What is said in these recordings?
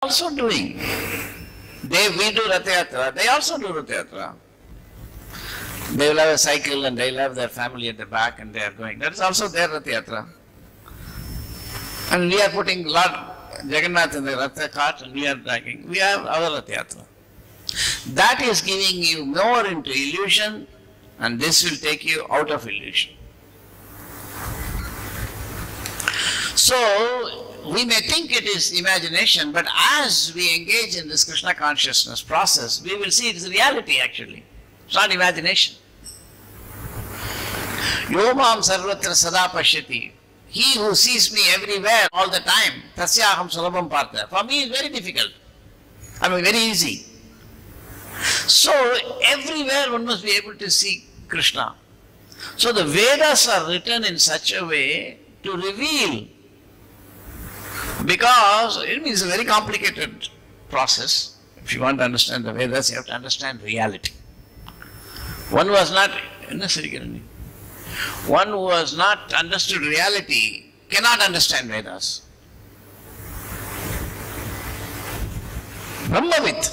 also doing. We do Rath Yatra, they also do Rath Yatra. They will have a cycle and they will have their family at the back and they are going. That is also their Rath Yatra. And we are putting Lord Jagannath in the Rath cart and we are dragging. We have our Rath Yatra. That is giving you more into illusion, and this will take you out of illusion. So, we may think it is imagination, but as we engage in this Krishna consciousness process, we will see it is reality actually. It's not imagination. Yomam sarvatra sada pashyati. He who sees me everywhere all the time, tasyaham sulabham partha. For me it's very difficult. I mean very easy. So everywhere one must be able to see Krishna. So the Vedas are written in such a way to reveal, because it means a very complicated process. If you want to understand the Vedas, you have to understand reality. One who has not understood reality cannot understand Vedas. Brahmavit.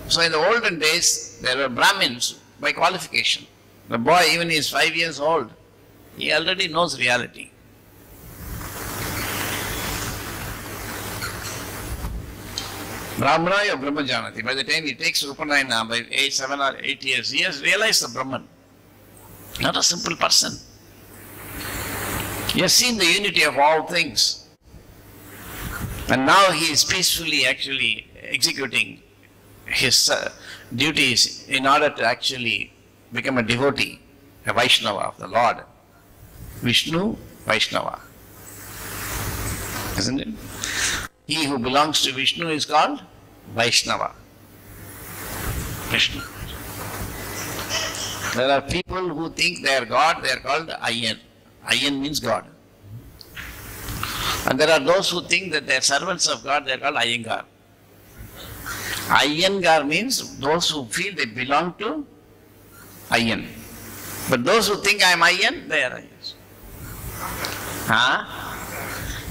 So in the olden days, there were Brahmins by qualification. The boy, even he is 5 years old, he already knows reality. Brahmana or Brahma Janati. By the time he takes Upanayana, by 7 or 8 years, he has realized the Brahman. Not a simple person. He has seen the unity of all things. And now he is peacefully actually executing his duties in order to actually become a devotee, a Vaishnava of the Lord. Vishnu, Vaishnava. Isn't it? He who belongs to Vishnu is called Vaishnava. Vishnu. There are people who think they are God, they are called Ayyan. Ayyan means God. And there are those who think that they are servants of God, they are called Iyengar. Iyengar means those who feel they belong to Ayyan. But those who think I am Ayyan, they are Ayyans.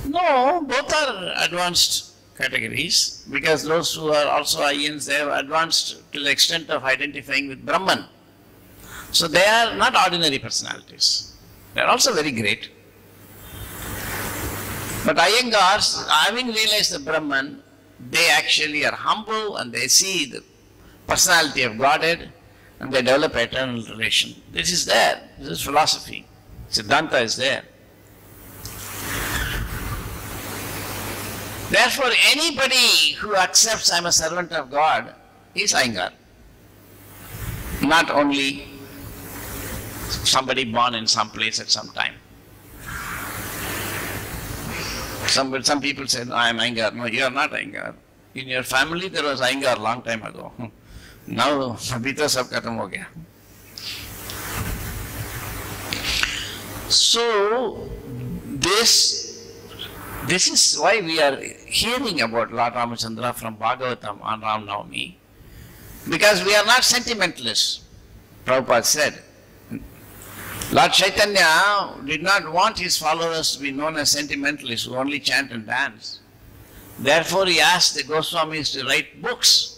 No, both are advanced categories, because those who are also Ayyans, they have advanced to the extent of identifying with Brahman. So they are not ordinary personalities. They are also very great. But Iyengars, having realized the Brahman, they actually are humble and they see the personality of Godhead and they develop eternal relation. This is there. This is philosophy. Siddhanta is there. Therefore, anybody who accepts I am a servant of God is Iyengar. Not only somebody born in some place at some time. Some people say, no, I am Iyengar. No, you are not Iyengar. In your family there was Iyengar long time ago. Now, abhi to sab khatam ho gaya. So, this is why we are hearing about Lord Ramachandra from Bhagavatam on Ram Navami, because we are not sentimentalists. Prabhupada said, Lord Chaitanya did not want his followers to be known as sentimentalists who only chant and dance. Therefore he asked the Goswamis to write books.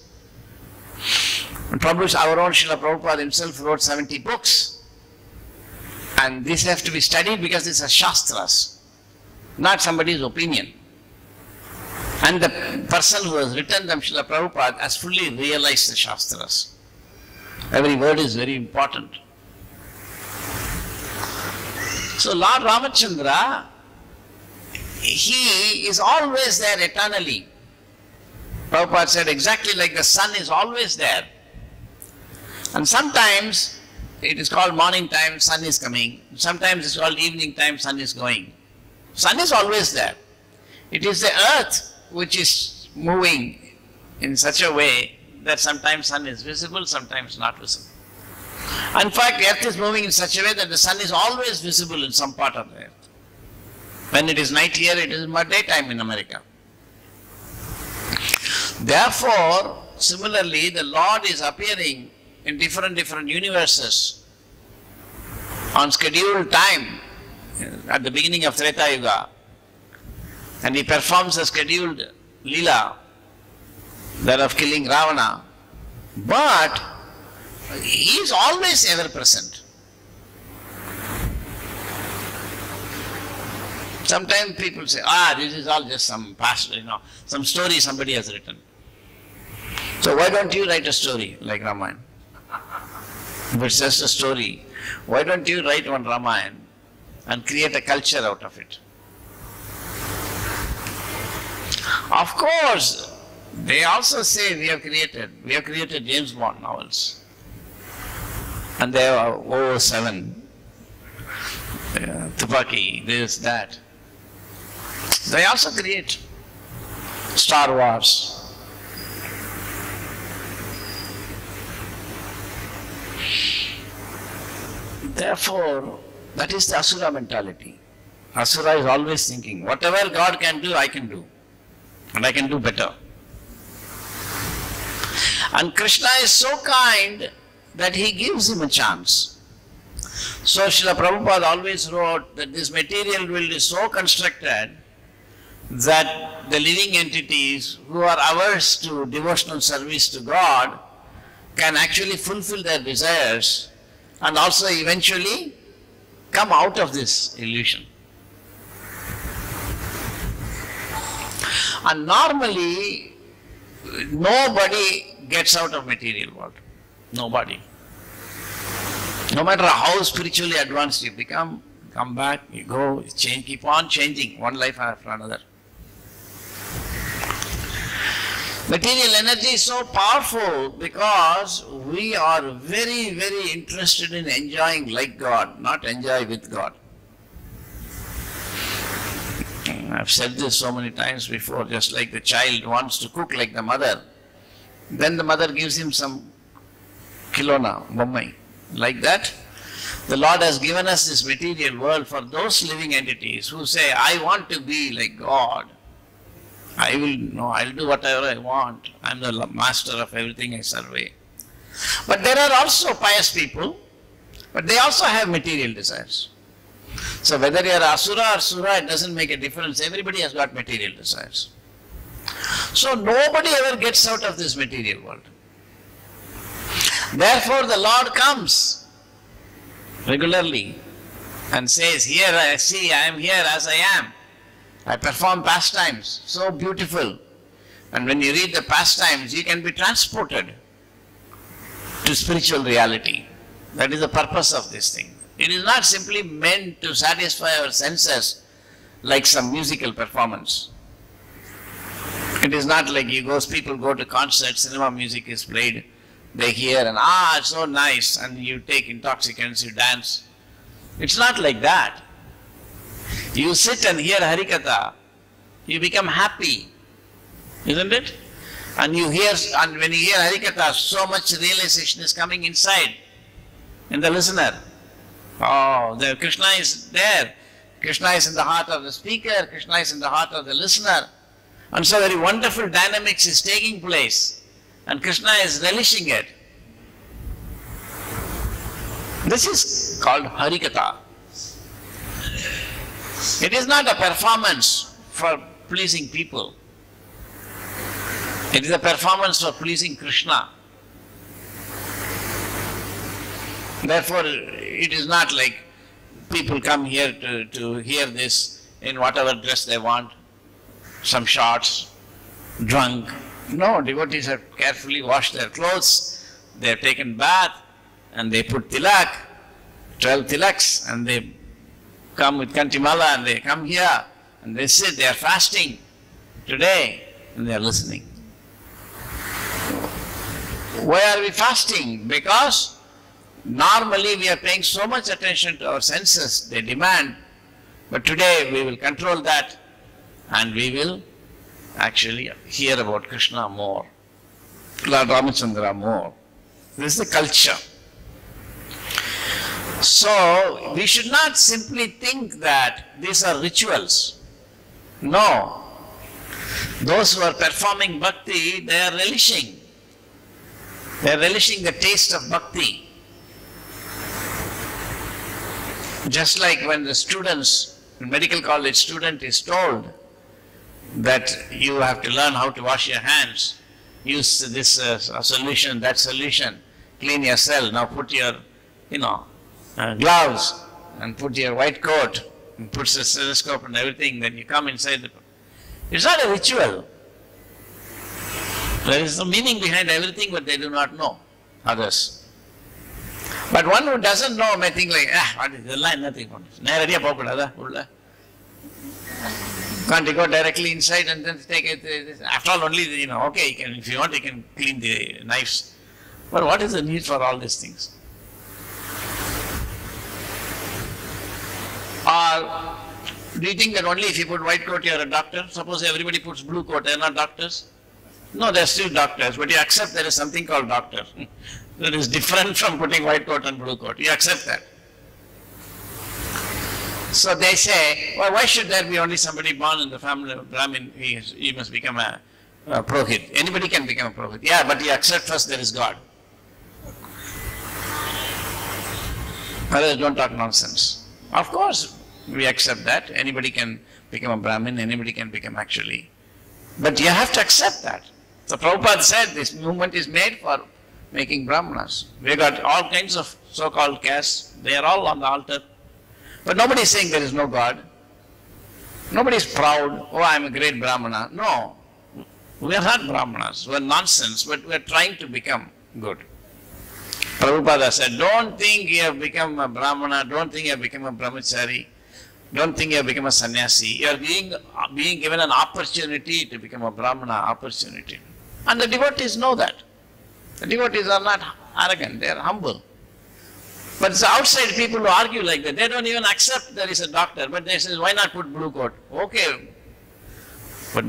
And our own Srila Prabhupada himself wrote 70 books. And these have to be studied because these are Shastras, not somebody's opinion. And the person who has written them, Srila Prabhupada, has fully realized the Shastras. Every word is very important. So Lord Ramachandra, he is always there eternally. Prabhupada said exactly like the sun is always there. And sometimes it is called morning time, sun is coming. Sometimes it's called evening time, sun is going. Sun is always there. It is the earth which is moving in such a way that sometimes sun is visible, sometimes not visible. In fact, the earth is moving in such a way that the sun is always visible in some part of the earth. When it is night here, it is daytime in America. Therefore, similarly, the Lord is appearing in different universes on scheduled time at the beginning of Treta Yuga, and he performs a scheduled lila that of killing Ravana, but he is always ever present. Sometimes people say, this is all just some past, some story somebody has written. So why don't you write a story like Ramayana? If it's just a story, why don't you write one Ramayana and create a culture out of it? Of course, they also say we have created James Bond novels. And they have 007, Tupaki, this, that. They also create Star Wars. Therefore, that is the Asura mentality. Asura is always thinking, whatever God can do, I can do. And I can do better. And Krishna is so kind that he gives him a chance. So Srila Prabhupada always wrote that this material world is so constructed that the living entities who are averse to devotional service to God can actually fulfill their desires and also eventually come out of this illusion. And normally, nobody gets out of material world. Nobody. No matter how spiritually advanced you become, come back, you go, change, keep on changing, one life after another. Material energy is so powerful because we are very, very interested in enjoying like God, not enjoy with God. I've said this so many times before, just like the child wants to cook like the mother, then the mother gives him some kilona, bommai. Like that, the Lord has given us this material world for those living entities who say, I want to be like God. I'll do whatever I want. I'm the master of everything I survey. But there are also pious people, but they also have material desires. So whether you are Asura or Sura, it doesn't make a difference. Everybody has got material desires. So nobody ever gets out of this material world. Therefore the Lord comes regularly and says, here I see, I am here as I am. I perform pastimes, so beautiful. And when you read the pastimes, you can be transported to spiritual reality. That is the purpose of this thing. It is not simply meant to satisfy our senses like some musical performance. It is not like people go to concerts, cinema music is played, they hear and it's so nice, and you take intoxicants, you dance. It's not like that. You sit and hear Harikatha, you become happy, isn't it? And when you hear Harikatha, so much realization is coming inside in the listener. The Krishna is there. Krishna is in the heart of the speaker, Krishna is in the heart of the listener. And so very wonderful dynamics is taking place. And Krishna is relishing it. This is called Harikatha. It is not a performance for pleasing people. It is a performance for pleasing Krishna. Therefore, it is not like people come here to hear this in whatever dress they want, some shorts, drunk. No, devotees have carefully washed their clothes, they have taken bath, and they put tilak, 12 tilaks, and they come with kantimala, and they come here, and they sit, they are fasting today, and they are listening. Why are we fasting? Because normally we are paying so much attention to our senses, they demand, but today we will control that, and we will actually hear about Krishna more, Lord Ramachandra more. This is the culture. So, we should not simply think that these are rituals. No. Those who are performing bhakti, they are relishing. They are relishing the taste of bhakti. Just like when the students, medical college student is told that you have to learn how to wash your hands, use this solution, that solution, clean your cell, now put your, gloves and put your white coat and put the stethoscope and everything, then you come inside the... It's not a ritual. There is some meaning behind everything, but they do not know, others. But one who doesn't know may think like, what is the line? Nothing. Can't you go directly inside and then take it? After all, only, okay, you can, if you want, you can clean the knives. But what is the need for all these things? Or do you think that only if you put white coat, you are a doctor? Suppose everybody puts blue coat, they are not doctors? No, they are still doctors, but you accept there is something called doctor. That is different from putting white coat and blue coat. You accept that. So they say, well, why should there be only somebody born in the family of Brahmin? He must become a Purohit. Anybody can become a Purohit. Yeah, but you accept first there is God. Others don't talk nonsense. Of course, we accept that. Anybody can become a Brahmin, anybody can become actually. But you have to accept that. So Prabhupada said this movement is made for making Brahmanas. We got all kinds of so-called castes. They are all on the altar. But nobody is saying there is no God. Nobody is proud, oh, I am a great Brahmana. No, we are not Brahmanas. We are nonsense, but we are trying to become good. Prabhupada said, don't think you have become a Brahmana, don't think you have become a Brahmachari, don't think you have become a sannyasi. You are being given an opportunity to become a Brahmana, opportunity. And the devotees know that. The devotees are not arrogant, they are humble. But it's outside people who argue like that. They don't even accept there is a doctor, but they say, why not put blue coat? Okay. But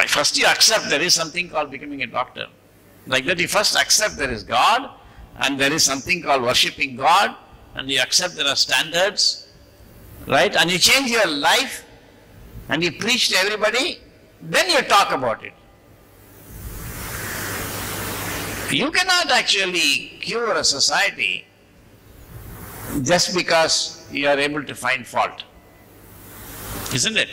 first you accept there is something called becoming a doctor. Like that you first accept there is God, and there is something called worshipping God, and you accept there are standards, right? And you change your life, and you preach to everybody, then you talk about it. You cannot actually cure a society just because you are able to find fault. Isn't it?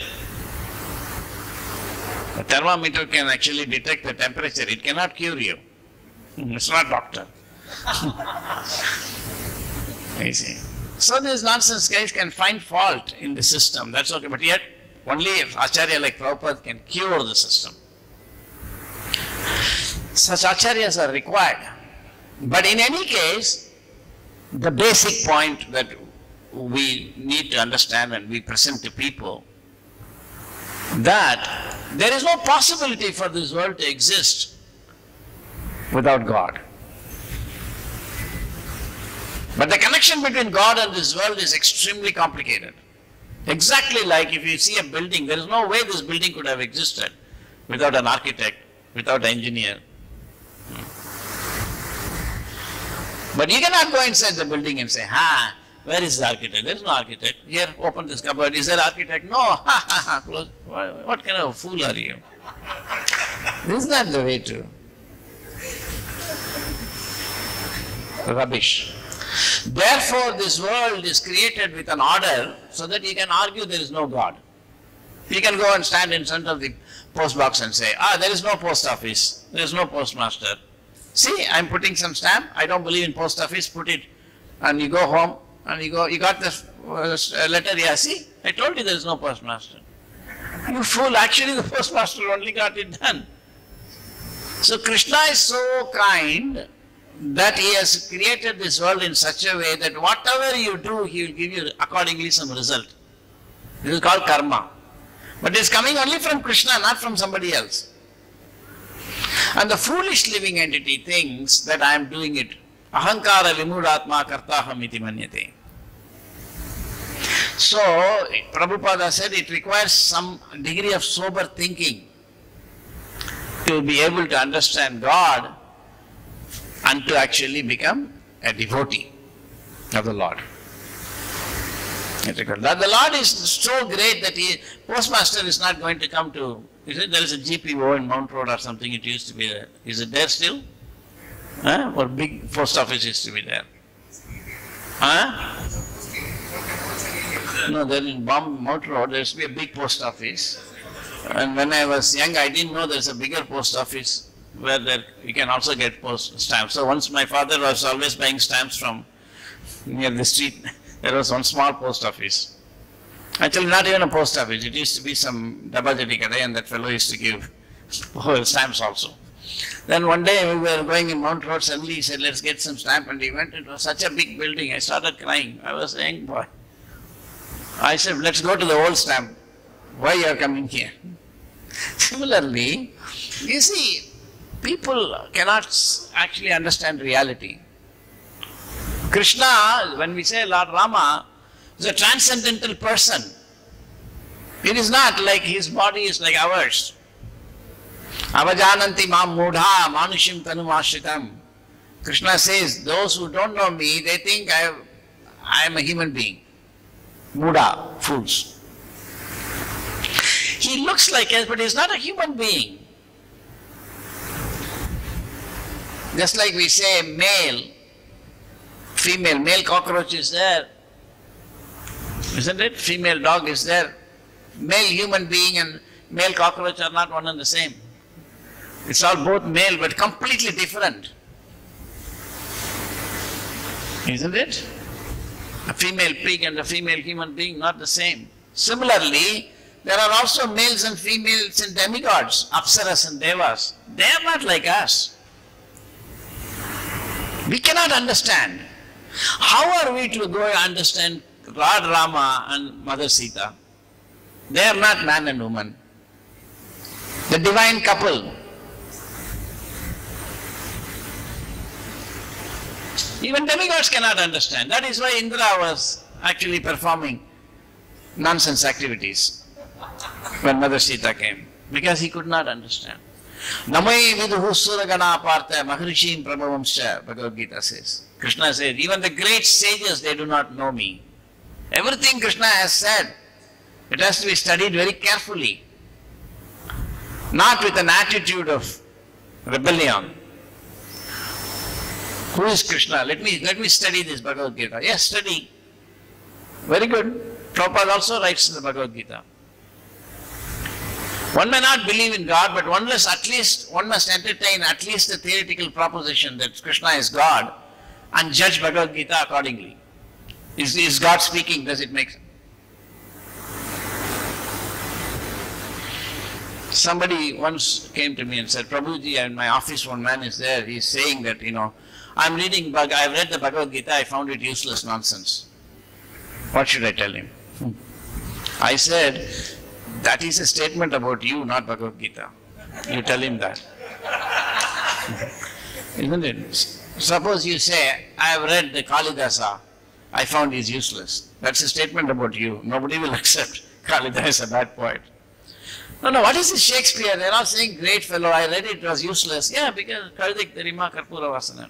A thermometer can actually detect the temperature. It cannot cure you. It's not doctor. You see. So these nonsense guys can find fault in the system. That's okay. But yet, only Acharya like Prabhupada can cure the system. Such Acharyas are required. But in any case, the basic point that we need to understand when we present to people, that there is no possibility for this world to exist without God. But the connection between God and this world is extremely complicated. Exactly like if you see a building, there is no way this building could have existed without an architect, without an engineer. But you cannot go inside the building and say, where is the architect? There is no architect. Here, open this cupboard. Is there an architect? No. Close. What kind of a fool are you? This is not the way to. Rubbish. Therefore, this world is created with an order so that you can argue there is no God. You can go and stand in front of the post box and say, there is no post office. There is no postmaster. See, I am putting some stamp. I don't believe in post office. Put it, and you go home, and you got this letter. Yeah, see, I told you there is no postmaster. You fool! Actually, the postmaster only got it done. So Krishna is so kind that he has created this world in such a way that whatever you do, he will give you accordingly some result. This is called karma. But it is coming only from Krishna, not from somebody else. And the foolish living entity thinks that I am doing it. Ahankara vimudatma kartaham iti manyate. So, Prabhupada said it requires some degree of sober thinking to be able to understand God and to actually become a devotee of the Lord. That the Lord is so great that postmaster is not going to come to, there is a GPO in Mount Road or something, it used to be there. Is it there still? Or big post office used to be there? No, there in Mount Road, there used to be a big post office. And when I was young, I didn't know there's a bigger post office. where you can also get post stamps. So once my father was always buying stamps from near the street. There was one small post office. Actually, not even a post office. It used to be some Dabajati Kadai, and that fellow used to give stamps also. Then one day we were going in Mount Road, suddenly he said, let's get some stamp, and he went. It was such a big building. I started crying. I was a young boy. I said, let's go to the old stamp. Why you are coming here? Similarly, you see, people cannot actually understand reality. Krishna, when we say Lord Rama, is a transcendental person. It is not like his body is like ours. Avajananti mam mudha manushim tanumashritam. Krishna says, those who don't know me, they think I am a human being. Mudha, fools. He looks like us, but he is not a human being. Just like we say male, female, male cockroach is there, isn't it? Female dog is there. Male human being and male cockroach are not one and the same. It's all both male but completely different. Isn't it? A female pig and a female human being, not the same. Similarly, there are also males and females and demigods, Apsaras and Devas. They are not like us. We cannot understand. How are we to go and understand Lord Rama and Mother Sita? They are not man and woman. The divine couple. Even demigods cannot understand. That is why Indra was actually performing nonsense activities when Mother Sita came, because he could not understand. Namai viduhu suragana partha maharishim prabhavamscha, Bhagavad Gita says. Krishna says, even the great sages, they do not know me. Everything Krishna has said, it has to be studied very carefully. Not with an attitude of rebellion. Who is Krishna? Let me study this Bhagavad Gita. Yes, study. Very good. Prabhupada also writes in the Bhagavad Gita. One may not believe in God, but one must entertain at least the theoretical proposition that Krishna is God and judge Bhagavad Gita accordingly. Is God speaking? Does it make sense? Somebody once came to me and said, Prabhuji, in my office one man is there, he is saying that, I've read the Bhagavad Gita, I found it useless nonsense. What should I tell him? I said, that is a statement about you, not Bhagavad Gita. You tell him that. Isn't it? Suppose you say, I have read the Kalidasa, I found he is useless. That's a statement about you. Nobody will accept Kalidasa is a bad poet. No, what is this Shakespeare? They're all saying, great fellow, I read it was useless. Yeah, because Kalidik Terima Karpura Vasana.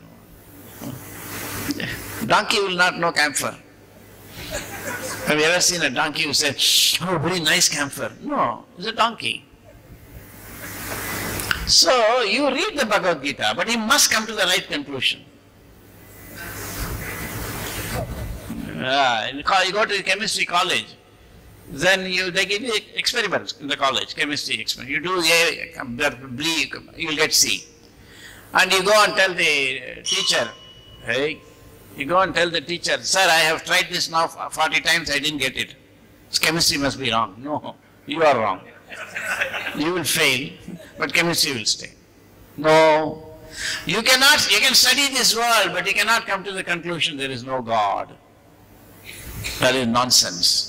Donkey will not know camphor. Have you ever seen a donkey who said, oh, very nice camphor? No, it's a donkey. So, you read the Bhagavad Gita, but you must come to the right conclusion. You go to the chemistry college, then they give you experiments in the college, chemistry experiment. You do A, you will get C. And you go and tell the teacher, sir, I have tried this now 40 times, I didn't get it. This chemistry must be wrong. No, you are wrong. You will fail, but chemistry will stay. No, you can study this world, but you cannot come to the conclusion there is no God. That is nonsense.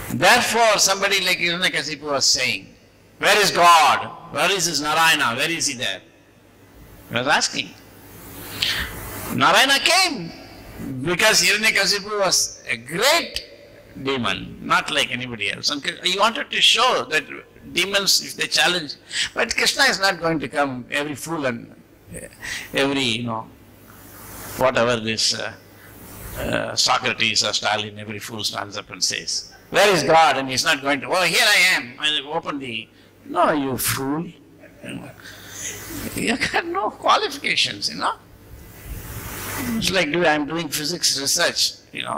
Therefore, somebody like Hiranyakasipu was saying, where is God? Where is his Narayana? Where is he there? He was asking. Narayana came because Hiranyakasipu was a great demon, not like anybody else. And he wanted to show that demons, if they challenge, but Krishna is not going to come every fool and every, whatever this Socrates or Stalin, every fool stands up and says, where is God? And he's not going to, here I am. I open no, you fool. You got no qualifications, It's like I'm doing physics research,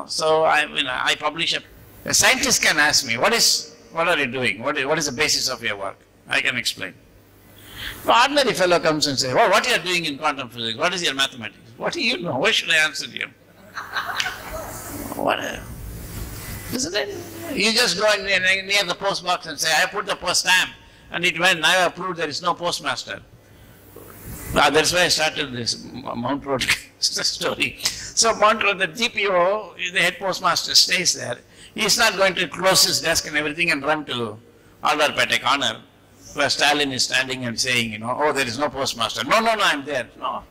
So I publish a scientist can ask me, what are you doing? What is the basis of your work? I can explain. An ordinary fellow comes and says, "Oh, what are you doing in quantum physics? What is your mathematics? What do you know? Why should I answer you?" What? Isn't it? You just go near the post box and say, "I put the post stamp," and it went. Now I have proved there is no postmaster. That's why I started this Mount Road story. So Mount Road, the GPO, the head postmaster, stays there. He's not going to close his desk and everything and run to Alvarpete corner, where Stalin is standing and saying, "Oh, there is no postmaster." No, I'm there. No.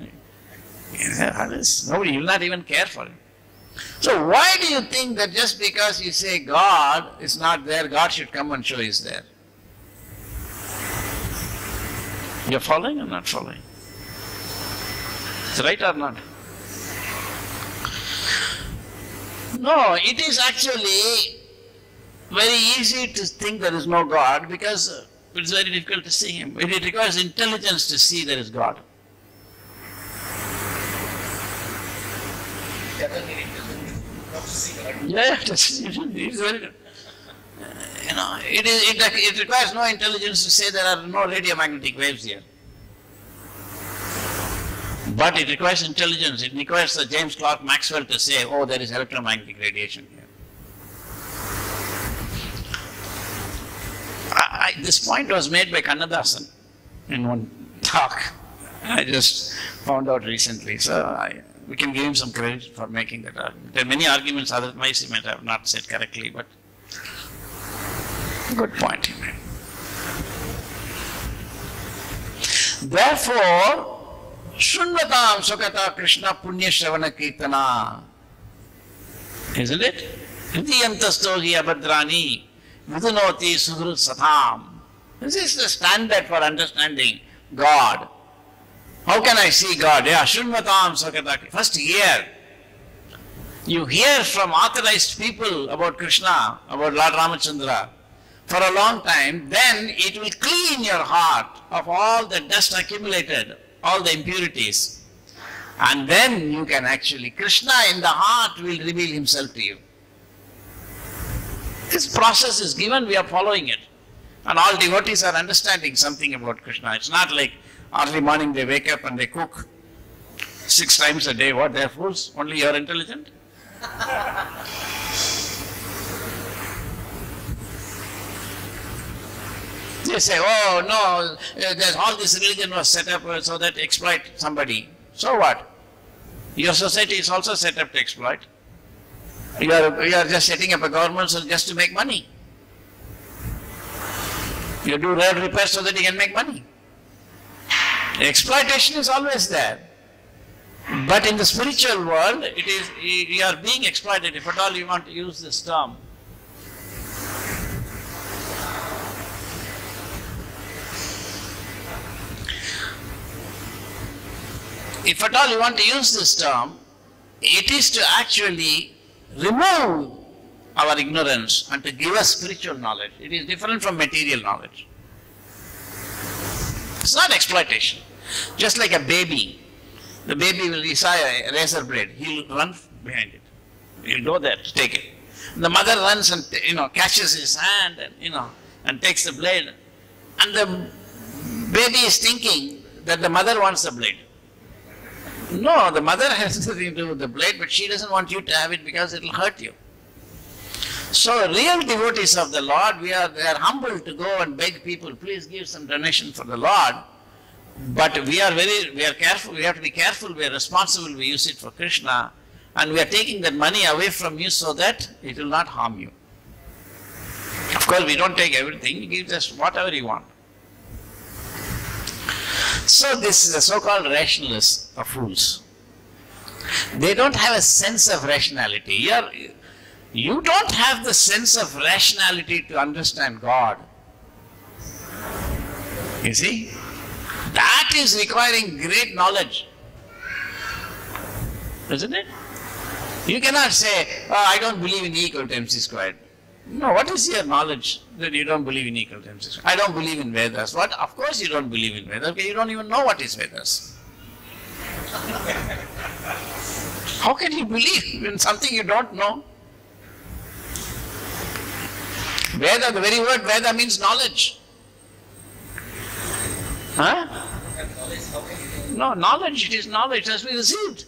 Nobody will not even care for him. So why do you think that just because you say God is not there, God should come and show He's there? You're following or not following? It's right or not? No, it is actually very easy to think there is no God because it's very difficult to see Him. It requires intelligence to see there is God. Yeah, it requires no intelligence to say there are no radiomagnetic waves here. But it requires intelligence. It requires the James Clerk Maxwell to say, "Oh, there is electromagnetic radiation here." This point was made by Kannadasan in one talk. I just found out recently. So we can give him some credit for making that argument. There are many arguments otherwise he might have not said correctly, but good point he made. Therefore, Shunvatam Sukata Krishna Punya Shravana Kirtana. Isn't it? Hridiyantastohi Abhadrani Vidunoti Sudhrut Satham. This is the standard for understanding God. How can I see God? Yeah, Shunvatam Sukata. First hear. You hear from authorized people about Krishna, about Lord Ramachandra for a long time, then it will clean your heart of all the dust accumulated, all the impurities. And then you can actually, Krishna in the heart will reveal Himself to you. This process is given, we are following it. And all devotees are understanding something about Krishna. It's not like early morning they wake up and they cook 6 times a day. What, they're fools? Only you're intelligent? They say, "Oh no, there's all this religion was set up so that to exploit somebody." So what? Your society is also set up to exploit. You are just setting up a government just to make money. You do road repairs so that you can make money. Exploitation is always there. But in the spiritual world, it is you are being exploited, if at all you want to use this term. If at all you want to use this term, it is to actually remove our ignorance and to give us spiritual knowledge. It is different from material knowledge. It's not exploitation. Just like a baby. The baby will saw a razor blade. He'll run behind it. He'll go there to take it. The mother runs and catches his hand and takes the blade. And the baby is thinking that the mother wants the blade. No, the mother has nothing to do with the blade, but she doesn't want you to have it because it will hurt you. So real devotees of the Lord, they are humble to go and beg people, "Please give some donation for the Lord." But we are careful, we have to be careful, we are responsible, we use it for Krishna, and we are taking that money away from you so that it will not harm you. Of course, we don't take everything, we give just whatever you want. So this is the so-called rationalists are fools. They don't have a sense of rationality. You don't have the sense of rationality to understand God. You see? That is requiring great knowledge. Isn't it? You cannot say, "I don't believe in E equal to MC squared." No, what is your knowledge that you don't believe in E equal to MC squared? "I don't believe in Vedas." What? Of course you don't believe in Vedas, because you don't even know what is Vedas. How can you believe in something you don't know? Veda, the very word Veda means knowledge. Huh? No, knowledge, it is knowledge, it has been received.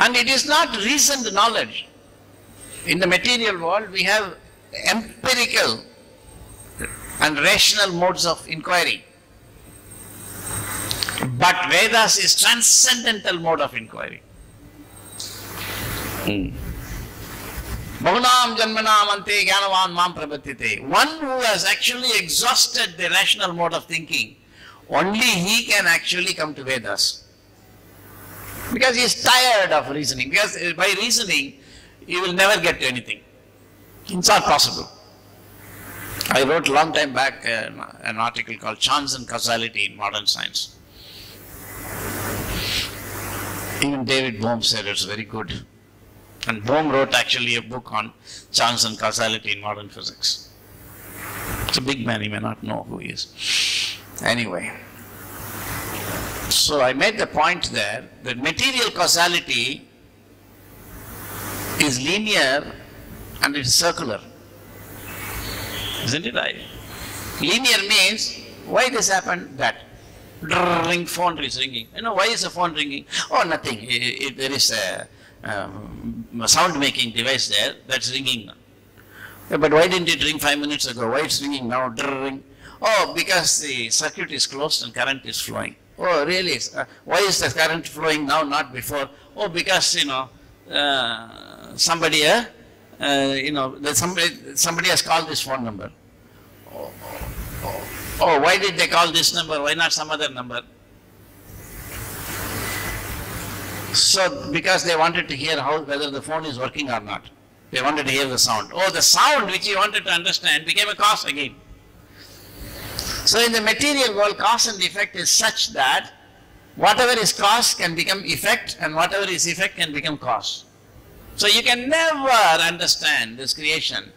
And it is not reasoned knowledge. In the material world, we have empirical and rational modes of inquiry. But Vedas is transcendental mode of inquiry. Bahunam janmanam ante jnanavan mam prabatyate. One who has actually exhausted the rational mode of thinking, only he can actually come to Vedas. Because he is tired of reasoning. Because by reasoning, you will never get to anything. It's not possible. I wrote a long time back an article called Chance and Causality in Modern Science. Even David Bohm said it's very good. And Bohm wrote actually a book on chance and causality in modern physics. It's a big man, you may not know who he is. Anyway, so I made the point there that material causality is linear and it is circular. Isn't it right? Linear means, why this happened? That. Ring, phone is ringing. You know, why is the phone ringing? Oh, nothing. There is a sound making device there that's ringing. Yeah, but why didn't it ring 5 minutes ago? Why it's ringing now? Ring. Oh, because the circuit is closed and current is flowing. Oh, really? Why is the current flowing now, not before? Oh, because, somebody has called this phone number. Oh, why did they call this number? Why not some other number? So, because they wanted to hear whether the phone is working or not. They wanted to hear the sound. Oh, the sound which you wanted to understand became a cause again. So, in the material world, cause and effect is such that whatever is cause can become effect and whatever is effect can become cause. So, you can never understand this creation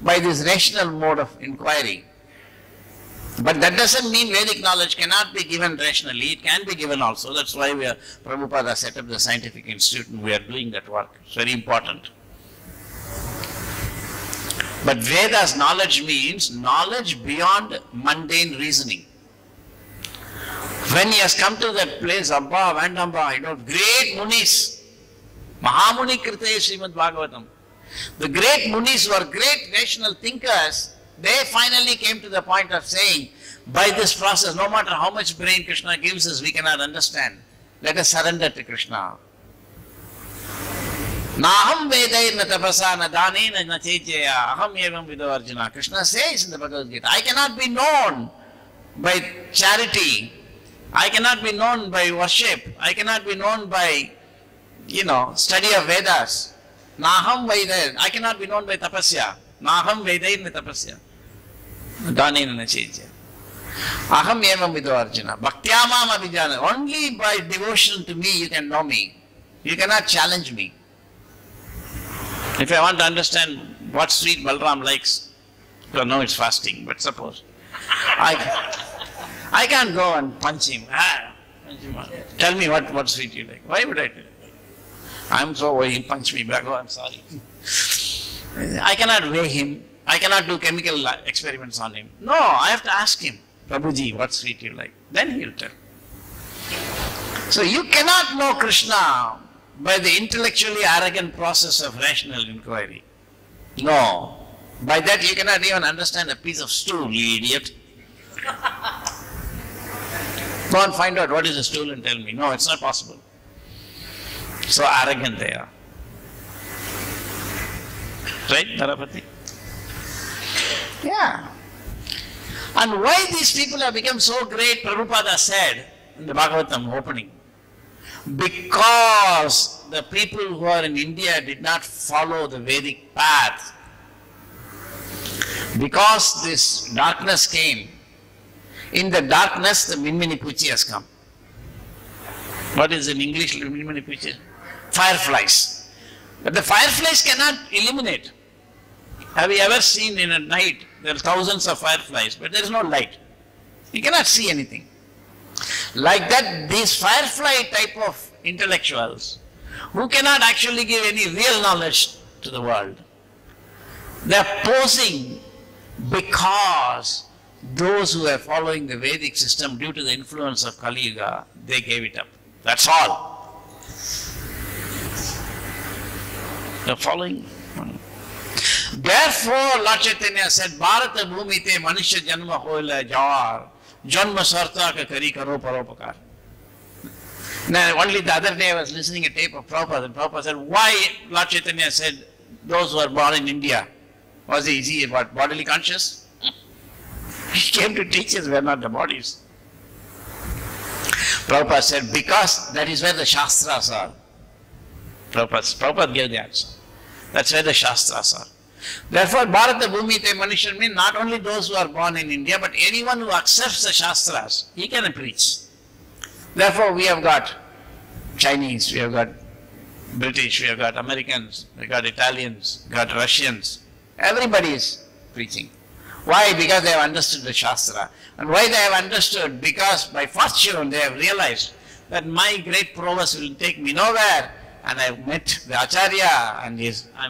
by this rational mode of inquiry. But that doesn't mean Vedic knowledge cannot be given rationally. It can be given also. That's why Prabhupada set up the scientific institute and we are doing that work. It's very important. But Veda's knowledge means knowledge beyond mundane reasoning. When he has come to that place, Abba, Vandamba, great Munis, Mahamuni Krite Srimad Bhagavatam. The great Munis were great rational thinkers. They finally came to the point of saying, by this process, no matter how much brain Krishna gives us, we cannot understand. Let us surrender to Krishna. Naham vedair na tapasa na dani na chejaya aham evam vido Arjuna. Krishna says in the Bhagavad Gita, I cannot be known by charity. I cannot be known by worship. I cannot be known by, study of Vedas. Naham vedair. I cannot be known by tapasya. Naham vedair na tapasya. Dhanena na chejya. Aham evam vido Arjuna. Bhaktyamam abhijana. Only by devotion to me you can know me. You cannot challenge me. If I want to understand what sweet Balram likes, well, no, it's fasting, but suppose I can't go and punch him. Tell me what sweet you like. Why would I do it? I'm so why he punched me back. Oh, I'm sorry. I cannot weigh him. I cannot do chemical experiments on him. No, I have to ask him, Prabhuji, what sweet you like? Then he'll tell. So you cannot know Krishna by the intellectually arrogant process of rational inquiry. No. By that you cannot even understand a piece of stool, you idiot. Go and find out what is a stool and tell me. No, it's not possible. So arrogant they are. Right, Narapati? Yeah. And why these people have become so great, Prabhupada said in the Bhagavatam opening. Because the people who are in India did not follow the Vedic path. Because this darkness came. In the darkness, the Minmini Puchi has come. What is in English Minmini Puchi? Fireflies. But the fireflies cannot eliminate. Have you ever seen in a night, there are thousands of fireflies, but there is no light. You cannot see anything. Like that, these firefly type of intellectuals, who cannot actually give any real knowledge to the world, they are posing because those who were following the Vedic system due to the influence of Kali Yuga, they gave it up. That's all. They're following. Therefore, Lord Chaitanya said, Bharata Bhumi te Manushya Janma hoila jawar, Janma sarta ka kari karo paropakar. Now, only the other day I was listening a tape of Prabhupada, and Prabhupada said, why Lord Chaitanya said those who are born in India? Was he what, bodily conscious? He came to teach us we are not the bodies. Prabhupada said, because that is where the Shastras are. Prabhupada gave the answer. That's where the Shastras are. Therefore, Bharata Bhumi te Manushya means not only those who are born in India, but anyone who accepts the Shastras, he can preach. Therefore, we have got Chinese, we have got British, we have got Americans, we have got Italians, we have got Russians. Everybody is preaching. Why? Because they have understood the Shastra. And why they have understood? Because by fortune they have realized that my great prowess will take me nowhere. And I have met the Acharya, and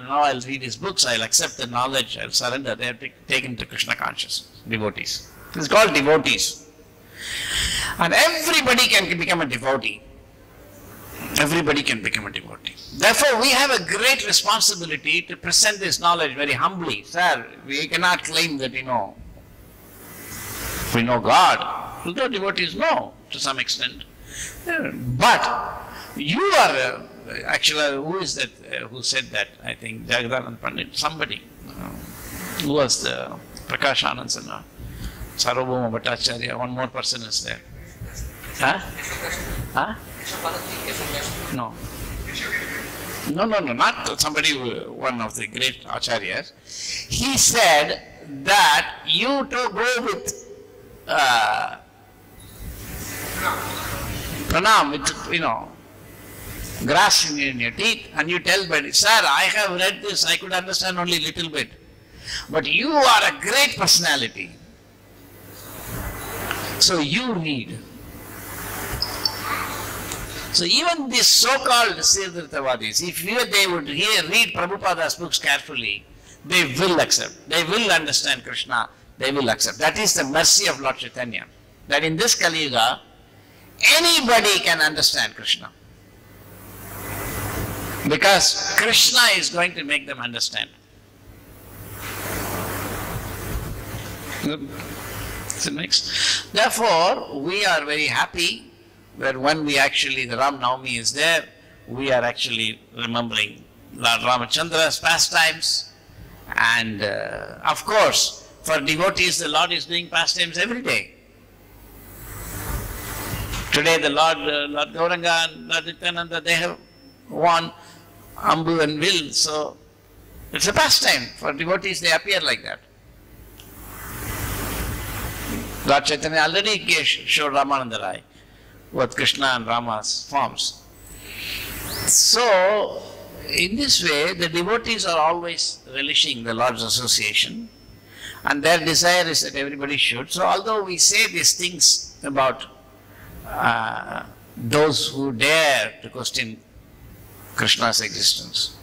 now I'll read his books, I'll accept the knowledge, I'll surrender. They have taken to Krishna consciousness, devotees. It's called devotees. And everybody can become a devotee. Everybody can become a devotee. Therefore, we have a great responsibility to present this knowledge very humbly. Sir, we cannot claim that, we know God. Although devotees know to some extent. But you are, actually, who is that, who said that? I think Jagadanand Pandit, somebody. Who was the Prakash Anand, Sarvabhauma Bhattacharya, one more person is there. Huh? Huh? No. No, not somebody, one of the great acharyas. He said that you to go with pranam, with, grass in your teeth, and you tell buddy, sir, I have read this, I could understand only a little bit. But you are a great personality. So you read. So even these so-called Siddharthavadis, if they would read Prabhupada's books carefully, they will accept. They will understand Krishna. They will accept. That is the mercy of Lord Chaitanya. That in this Kali Yuga, anybody can understand Krishna. Because Krishna is going to make them understand. So next. Therefore, we are very happy that when we actually, the Ram Navami is there, we are actually remembering Lord Ramachandra's pastimes. And of course, for devotees, the Lord is doing pastimes every day. Today the Lord Gauranga and Lord Nityananda, they have won Ambu and Will. So it's a pastime. For devotees, they appear like that. Lord Chaitanya already showed Ramananda Rai with Krishna and Rama's forms. So, in this way, the devotees are always relishing the Lord's association, and their desire is that everybody should. So, although we say these things about those who dare to question Krishna's existence,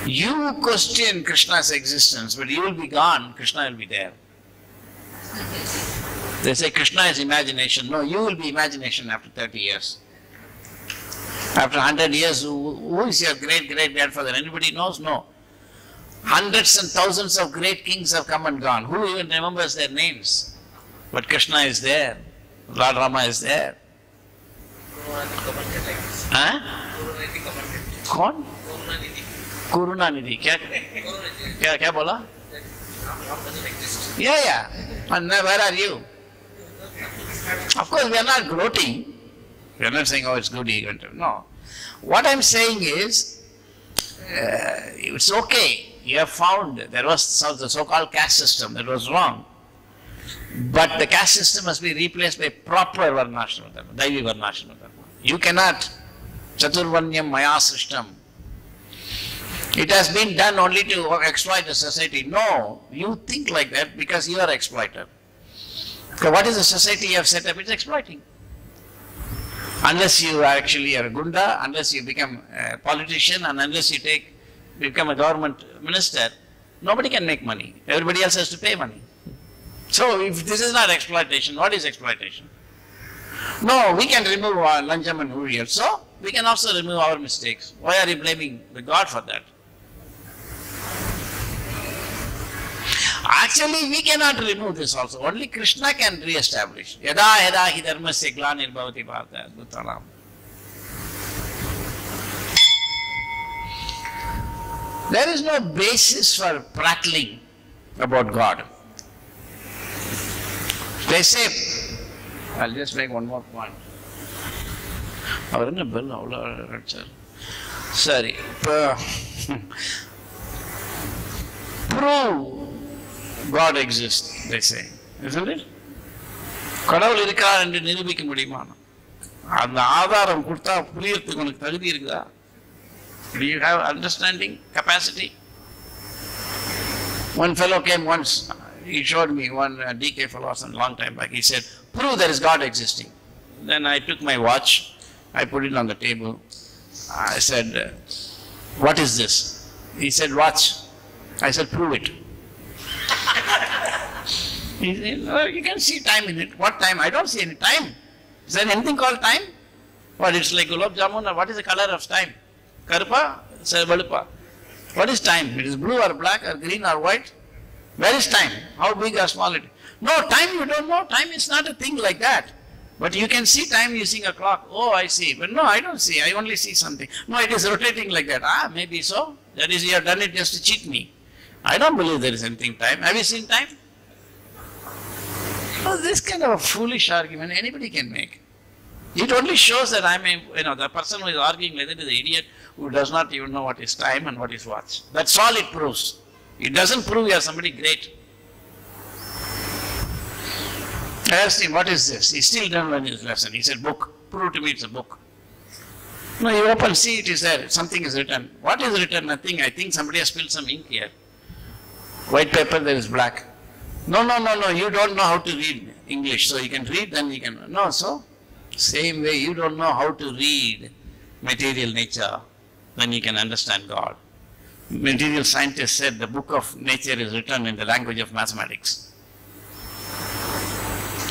you question Krishna's existence, but you will be gone, Krishna will be there. They say Krishna is imagination. No, you will be imagination after 30 years. After 100 years, who is your great-great-grandfather? Anybody knows? No. Hundreds and thousands of great kings have come and gone. Who even remembers their names? But Krishna is there. Lord Rama is there. Huh? कौन? Kurunanidhi. क्या बोला? Yeah. And where are you? Of course, we are not gloating. We are not saying, oh, it's good. No. What I am saying is, it's okay. You have found there was the so-called caste system that was wrong. But the caste system must be replaced by proper Varnashrama Dharma, Daivi Varnashrama Dharma. You cannot Chaturvanyam Maya Srishtam. It has been done only to exploit the society. No, you think like that because you are exploiter. So what is the society you have set up? It's exploiting. Unless you actually are a gunda, unless you become a politician, and unless you become a government minister, nobody can make money. Everybody else has to pay money. So if this is not exploitation, what is exploitation? No, we can remove our lanjam and huriyar. So we can also remove our mistakes. Why are you blaming the God for that? Actually, we cannot remove this also. Only Krishna can re-establish. Yada yada hi dharmasya glanirvavati bharata bhutalam. There is no basis for prattling about God. They say, I'll just make one more point. Sorry. Prove God exists, they say. Isn't it? கடவுள் இருக்கார் என்று நிரூபிக்க முடியுமா? அந்த ஆதாரம் கொடுத்தா புரியறதுக்கு உனக்கு தகுதி இருக்குதா? Do you have understanding capacity? One fellow came once, he showed me one DK philosopher a long time back. He said, prove there is God existing. Then I took my watch, I put it on the table. I said, what is this? He said, watch. I said, prove it. He said, well, you can see time in it. What time? I don't see any time. Is there anything called time? What, it's like gulab jamun, or what is the color of time? Karpa, Balupa. What is time? It is blue or black or green or white? Where is time? How big or small it is? No, time you don't know. Time is not a thing like that. But you can see time using a clock. Oh, I see. But no, I don't see. I only see something. No, it is rotating like that. Ah, maybe so. That is, you have done it just to cheat me. I don't believe there is anything time. Have you seen time? Well, this kind of a foolish argument anybody can make. It only shows that the person who is arguing like that is an idiot who does not even know what is time and what is watch. That's all it proves. It doesn't prove you are somebody great. I asked him, what is this? He still didn't learn his lesson. He said, book. Prove to me it's a book. No, you open, see it is there. Something is written. What is written? Nothing. I think somebody has spilled some ink here. White paper, there is black. No. You don't know how to read English. So you can read, then you can. No, so same way you don't know how to read material nature, then you can understand God. Material scientists said the book of nature is written in the language of mathematics.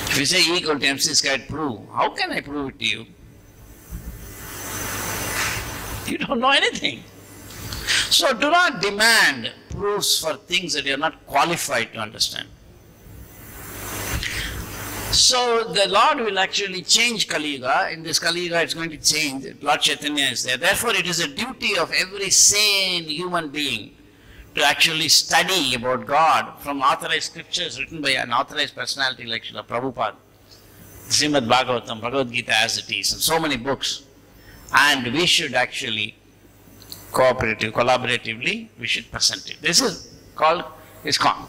If you say E equal to MC squared, prove. How can I prove it to you? You don't know anything. So do not demand proofs for things that you are not qualified to understand. So the Lord will actually change Kali Yuga. In this Kali Yuga, it's going to change. Lord Chaitanya is there. Therefore, it is a duty of every sane human being to actually study about God from authorized scriptures written by an authorized personality like Srila Prabhupada, Srimad Bhagavatam, Bhagavad Gita as it is, and so many books. And we should actually collaboratively, we should present it. This is called ISKCON.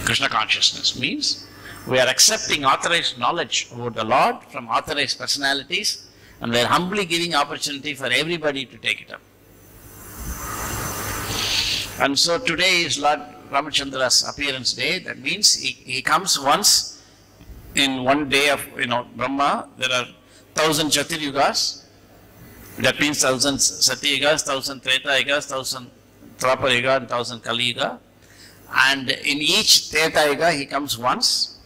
Krishna consciousness means we are accepting authorized knowledge about the Lord from authorized personalities, and we are humbly giving opportunity for everybody to take it up. And so today is Lord Ramachandra's appearance day. That means he comes once in one day of Brahma. There are 1,000 Chatur-yugas. That means 1,000 Satya-yugas, 1,000 Treta-yugas, 1,000 Dwapara-yuga, and 1,000 Kali-yuga. And in each Treta-yuga he comes once.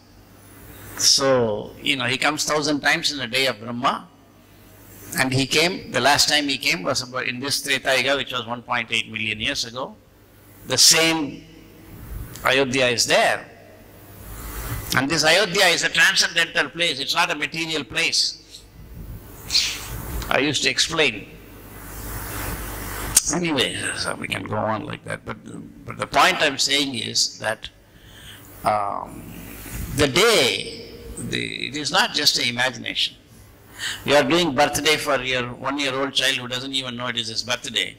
So, he comes 1,000 times in a day of Brahma. And he came, the last time he came was about in this Treta-yuga, which was 1.8 million years ago. The same Ayodhya is there. And this Ayodhya is a transcendental place. It's not a material place. I used to explain. Anyway, so we can go on like that. But the point I'm saying is that the day, it is not just an imagination. You are doing birthday for your 1-year-old child who doesn't even know it is his birthday.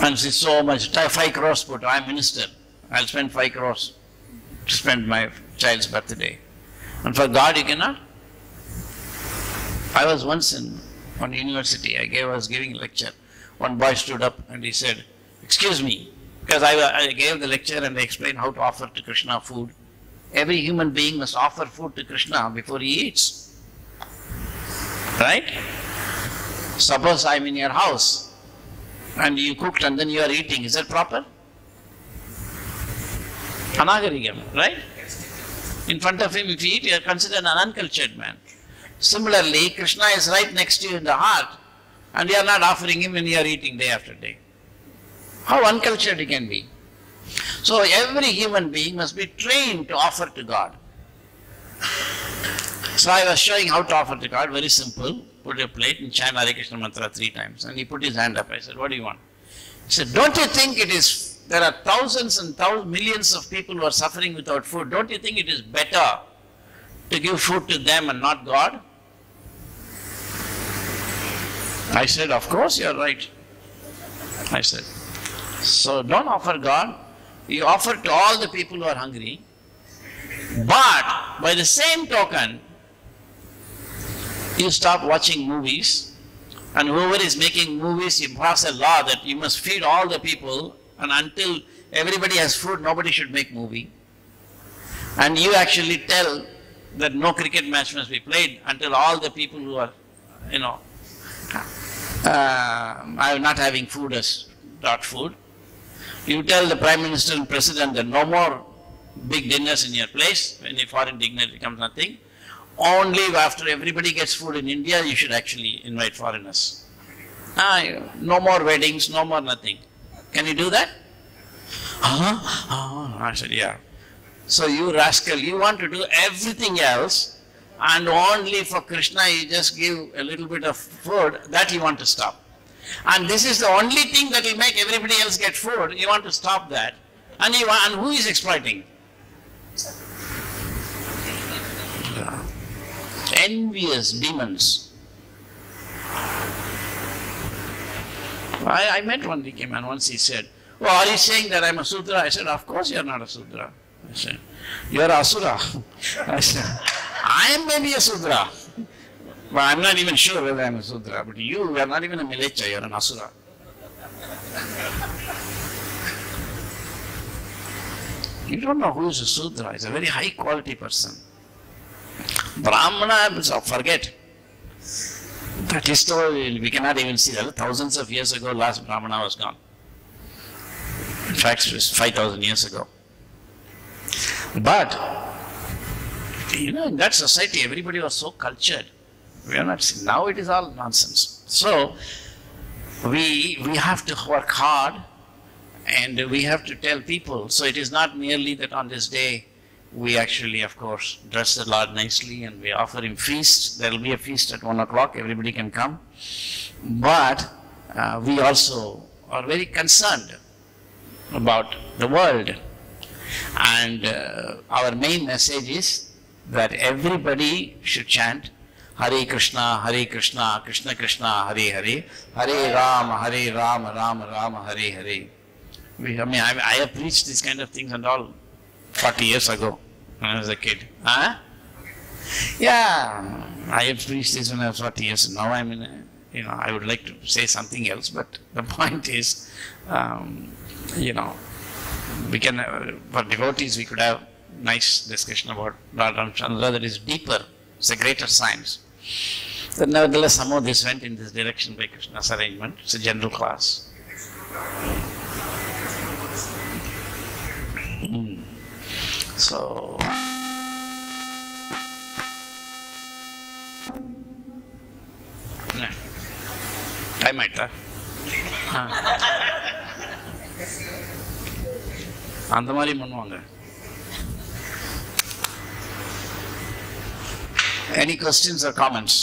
And it's so much, 5 crores put, I'm minister. I'll spend 5 crores to spend my child's birthday. And for God you cannot? I was once in one university, I was giving a lecture. One boy stood up and he said, excuse me, because I gave the lecture and I explained how to offer to Krishna food. Every human being must offer food to Krishna before he eats. Right? Suppose I'm in your house and you cooked and then you are eating. Is that proper? Anagarigam, right? In front of him, if you eat, you are considered an uncultured man. Similarly, Krishna is right next to you in the heart, and you are not offering him when you are eating day after day. How uncultured he can be. So every human being must be trained to offer to God. So I was showing how to offer to God, very simple. Put a plate and chant Hare Krishna mantra 3 times. And he put his hand up. I said, what do you want? He said, don't you think there are thousands and millions of people who are suffering without food. Don't you think it is better to give food to them and not God? I said, of course you are right. I said, so don't offer God. You offer to all the people who are hungry. But by the same token, you stop watching movies, and whoever is making movies, you pass a law that you must feed all the people, and until everybody has food, nobody should make movie. And you actually tell that no cricket match must be played until all the people who are, are not having food as dot food. You tell the Prime Minister and President that no more big dinners in your place, when your foreign dignity becomes nothing. Only after everybody gets food in India, you should actually invite foreigners. No more weddings, no more nothing. Can you do that? I said, yeah. So you rascal, you want to do everything else, and only for Krishna you just give a little bit of food, that you want to stop. And this is the only thing that will make everybody else get food. You want to stop that. And who is exploiting? Envious demons. I met one DK man once. He said, "Oh, are you saying that I'm a Sudra?" I said, "Of course you are not a Sudra." I said, "You are a Asura." I said, "I am maybe a Sudra, but I'm not even sure whether I'm a Sudra. But you are not even a Milecha, you are an Asura." You don't know who is a Sudra. He's a very high quality person. Brahmana, forget. That history we cannot even see that. Thousands of years ago, last Brahmana was gone. In fact, it was 5,000 years ago. But, in that society, everybody was so cultured. We are not seeing. Now it is all nonsense. So, we have to work hard, and we have to tell people. So it is not merely that on this day, we actually, of course, dress the Lord nicely and we offer him feast. There will be a feast at 1 o'clock, everybody can come. But we also are very concerned about the world. And our main message is that everybody should chant Hare Krishna, Krishna Krishna, Hare Hare, Hare Rama, Rama Rama, Hare Hare. I have preached these kind of things and all 40 years ago when I was a kid. Yeah, I have preached this when I was 40 years. Now I'm in a, I would like to say something else, but the point is, we can, for devotees, we could have nice discussion about Lord Ramchandra that is deeper. It's a greater science. But nevertheless, somehow this went in this direction by Krishna's arrangement. It's a general class. So, time ಆಯ್ತಾ? அந்த மாதிரி பண்ணுவாங்க. Any questions or comments?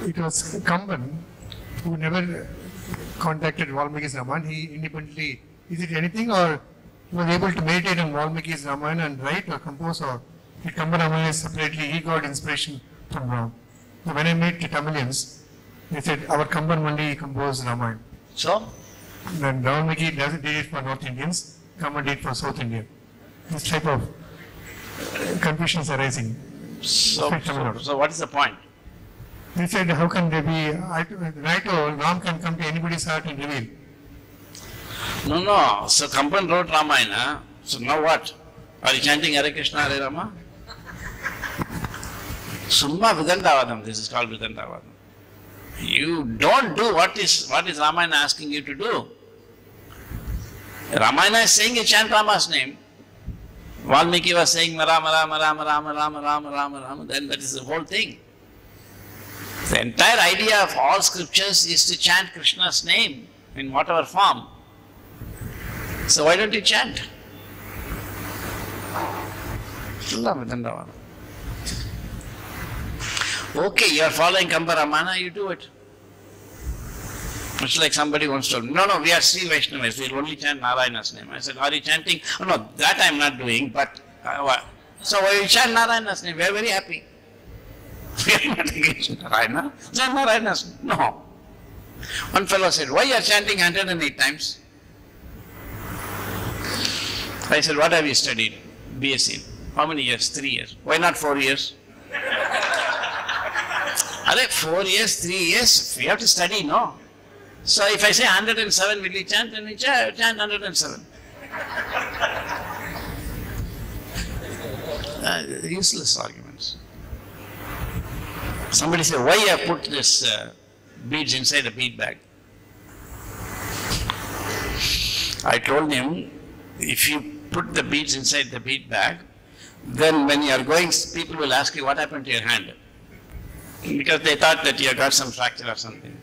It was Kamban who never contacted Valmiki's Raman. He independently, is it anything, or he was able to meditate on Valmiki's Raman and write or compose, or the Kamban Raman is separately, he got inspiration from Ram. So when I met the Tamilians, they said our Kamban only composed Ramayana. So? Then Valmiki did it for North Indians, Kamban did it for South India. This type of confusion is arising. So what is the point? They said, how can they be, right or Ram can come to anybody's heart and reveal. No. So Kamban wrote Ramayana. So now what? Are you chanting Hare Krishna, Hare Rama? Summa Vidandavadam. This is called Vidandavadam. You don't do what is Ramayana asking you to do. Ramayana is saying you chant Rama's name. Valmiki was saying Rama, Rama, Rama, Rama, Rama, Rama, Rama, Rama. Then that is the whole thing. The entire idea of all scriptures is to chant Krishna's name in whatever form. So why don't you chant? Okay, you are following Kamba Ramana, you do it. It's like somebody once told me, no, we are Sri Vaishnavas, we will only chant Narayana's name. I said, are you chanting? Oh, no, that I am not doing, but so why you chant Narayana's name? We are very happy. We are not against Narayana. Chant Narayana's name. No. One fellow said, why you are chanting 108 times? I said, what have you studied? BSc. How many years? 3 years. Why not 4 years? Are 4 years, 3 years? We have to study, no? So if I say 107, will you chant? Then we chant 107. Useless arguments. Somebody said, why you have put this beads inside a bead bag? I told him, if you put the beads inside the bead bag, then when you are going, people will ask you what happened to your hand. Because they thought that you have got some fracture or something.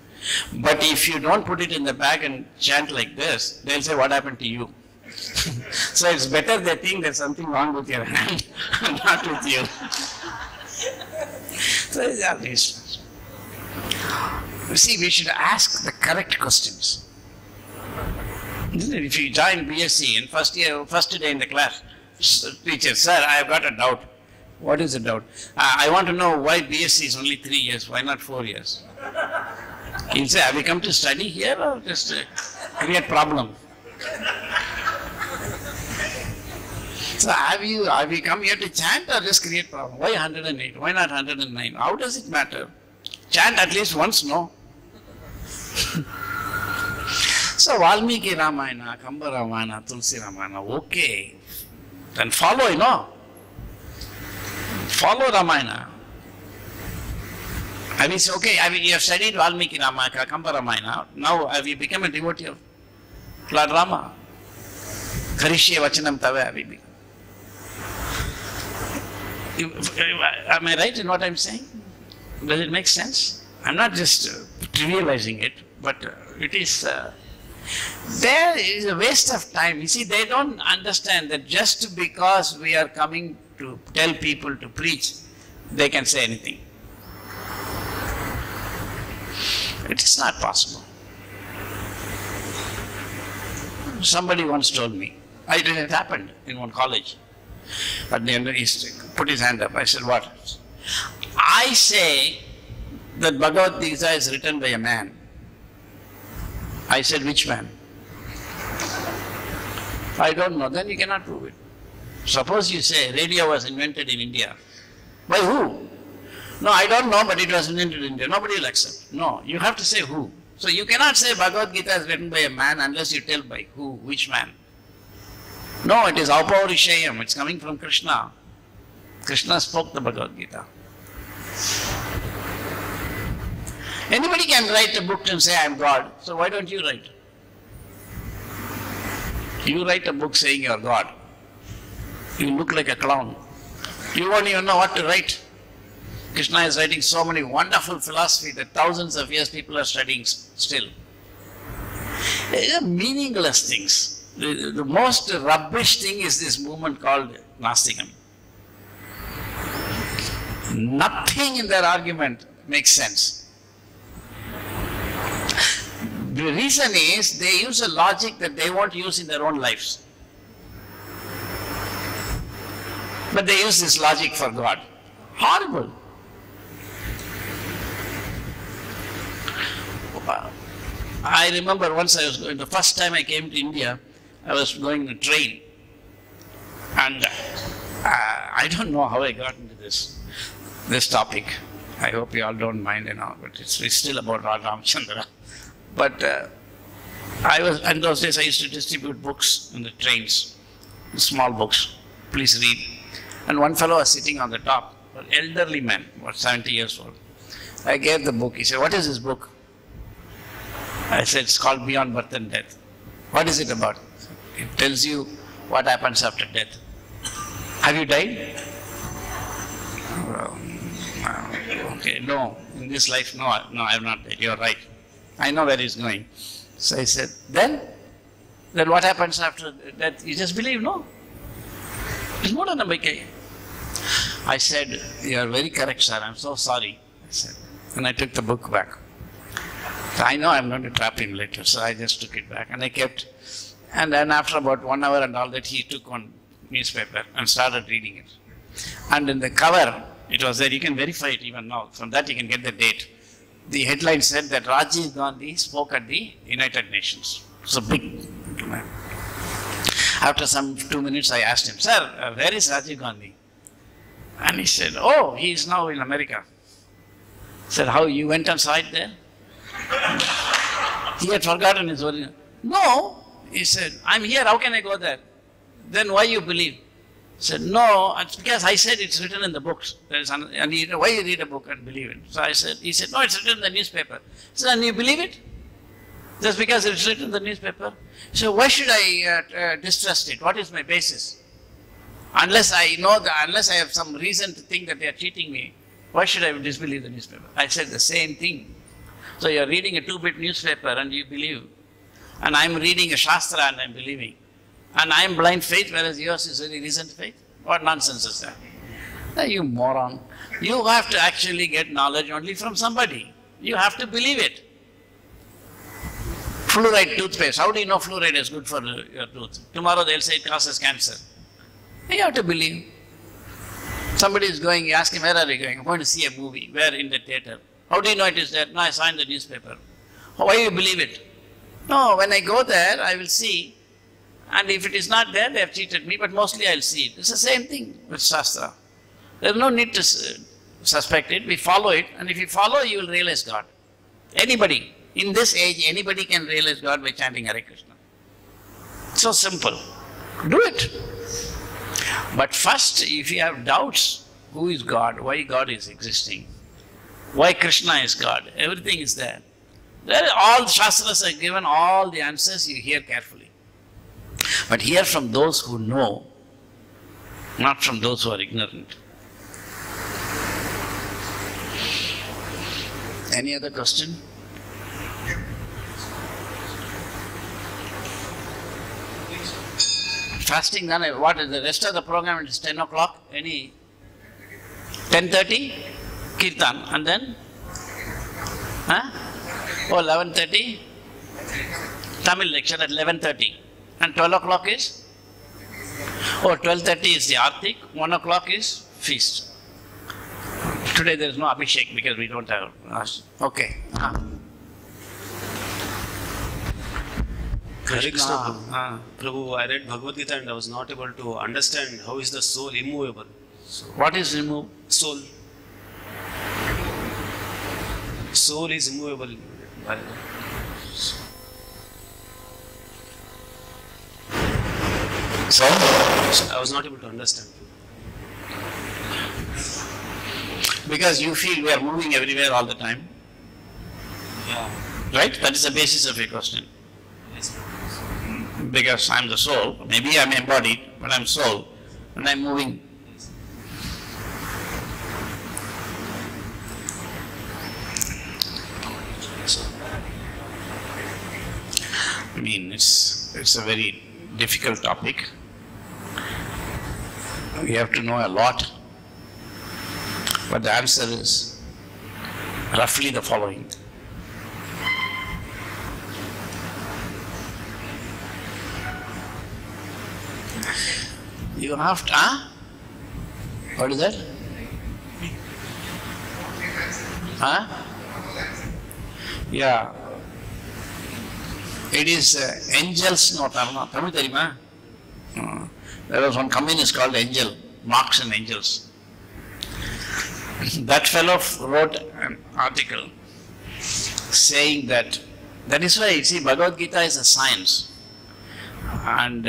But if you don't put it in the bag and chant like this, they'll say, what happened to you? So it's better they think there's something wrong with your hand, not with you. So these are these. You see, we should ask the correct questions. If you join BSc in first day in the class, teacher, sir, I have got a doubt. What is the doubt? I want to know why BSc is only 3 years, why not 4 years? He'll say, have you come to study here or just create problem? So have you come here to chant or just create problem? Why 108? Why not 109? How does it matter? Chant at least once, no? So Valmiki Ramayana, Kamba Ramayana, Tulsi Ramayana, okay. Then follow, you know. Follow Ramayana. I mean, okay, you have studied Valmiki Ramayana, Kamba Ramayana. Now have you become a devotee of Lord Rama? Karishye Vachanam Tava have you become. Am I right in what I'm saying? Does it make sense? I'm not just trivializing it, but it is... there is a waste of time. You see, they don't understand that just because we are coming to tell people to preach, they can say anything. It is not possible. Somebody once told me, it happened in one college. At the end, he put his hand up. I said, what? I say that Bhagavad Gita is written by a man. I said, which man? I don't know. Then you cannot prove it. Suppose you say radio was invented in India. By who? No, I don't know, but it was invented in India. Nobody will accept. No, you have to say who. So you cannot say Bhagavad Gita is written by a man unless you tell by who, which man. No, it is Aupaurishayam. It's coming from Krishna. Krishna spoke the Bhagavad Gita. Anybody can write a book and say, I am God. So why don't you write? You write a book saying you are God. You look like a clown. You won't even know what to write. Krishna is writing so many wonderful philosophy that thousands of years people are studying still. They are meaningless things. The most rubbish thing is this movement called Nastikam. Nothing in their argument makes sense. The reason is they use a logic that they won't use in their own lives. But they use this logic for God. Horrible. I remember once I was going, the first time I came to India, I was going in a train. And I don't know how I got into this topic. I hope you all don't mind and all, but it's still about Lord Ramachandra. But in those days I used to distribute books in the trains, small books, please read. And one fellow was sitting on the top, an elderly man, about 70 years old. I gave the book. He said, what is this book? I said, it's called Beyond Birth and Death. What is it about? It tells you what happens after death. Have you died? Okay, no. In this life, no, I have not died. You're right. I know where he's going. So I said, then what happens after death? You just believe, no? It's more than a big. I said, you are very correct, sir. I'm so sorry. I said, and I took the book back. So I know I'm going to trap him later, so I just took it back and I kept. And then after about 1 hour and all that, he took one newspaper and started reading it. And in the cover, it was there. You can verify it even now. From that, you can get the date. The headline said that Rajiv Gandhi spoke at the United Nations. It's a big. After some 2 minutes, I asked him, sir, where is Rajiv Gandhi? And he said, oh, he is now in America. I said, how, you went and saw it there? He had forgotten his original. No, he said, I'm here, how can I go there? Then why you believe? I said, no, it's because I said it's written in the books. And he said, why you read a book and believe it? So I said, he said, no, it's written in the newspaper. I said, and you believe it? Just because it's written in the newspaper? So why should I distrust it? What is my basis? Unless I know that, unless I have some reason to think that they are cheating me, why should I disbelieve the newspaper? I said the same thing. So you are reading a 2-bit newspaper and you believe. And I am reading a Shastra and I am believing. And I am blind faith, whereas yours is very recent faith. What nonsense is that? Now, you moron. You have to actually get knowledge only from somebody. You have to believe it. Fluoride toothpaste. How do you know fluoride is good for your tooth? Tomorrow they'll say it causes cancer. You have to believe. Somebody is going, you ask him, where are you going? I'm going to see a movie. Where? In the theater. How do you know it is there? No, I saw in the newspaper. Why do you believe it? No, when I go there, I will see. And if it is not there, they have cheated me, but mostly I'll see it. It's the same thing with Shastra. There's no need to suspect it. We follow it. And if you follow, you will realize God. Anybody, in this age, anybody can realize God by chanting Hare Krishna. So simple. Do it. But first, if you have doubts, who is God, why God is existing, why Krishna is God, everything is there. All Shastras are given, all the answers, you hear carefully. But hear from those who know, not from those who are ignorant. Any other question? Fasting, then what is the rest of the program? It is 10 o'clock. Any 10:30? Kirtan. And then? Huh? Oh, 11:30? Tamil lecture at 11:30. And 12 o'clock is? Oh, 12:30 is the Artik. 1 o'clock is feast. Today there is no Abhishek because we don't have. Okay. Hare Krishna, Prabhu, I read Bhagavad Gita and I was not able to understand how is the soul immovable. So, what is removed? Soul. Soul is immovable. So? I was not able to understand. Because you feel we are moving everywhere all the time. Yeah. Right? That is the basis of your question. Yes. Because I am the soul. Maybe I am embodied, but I am soul. And I am moving. I mean, it's a very difficult topic. We have to know a lot. But the answer is roughly the following. You have to, what is that? Yeah. It is Angel's note. Tamil theriyuma? There was one communist called Angel, Marx and Engels. That fellow wrote an article saying that is why, you see, Bhagavad Gita is a science. And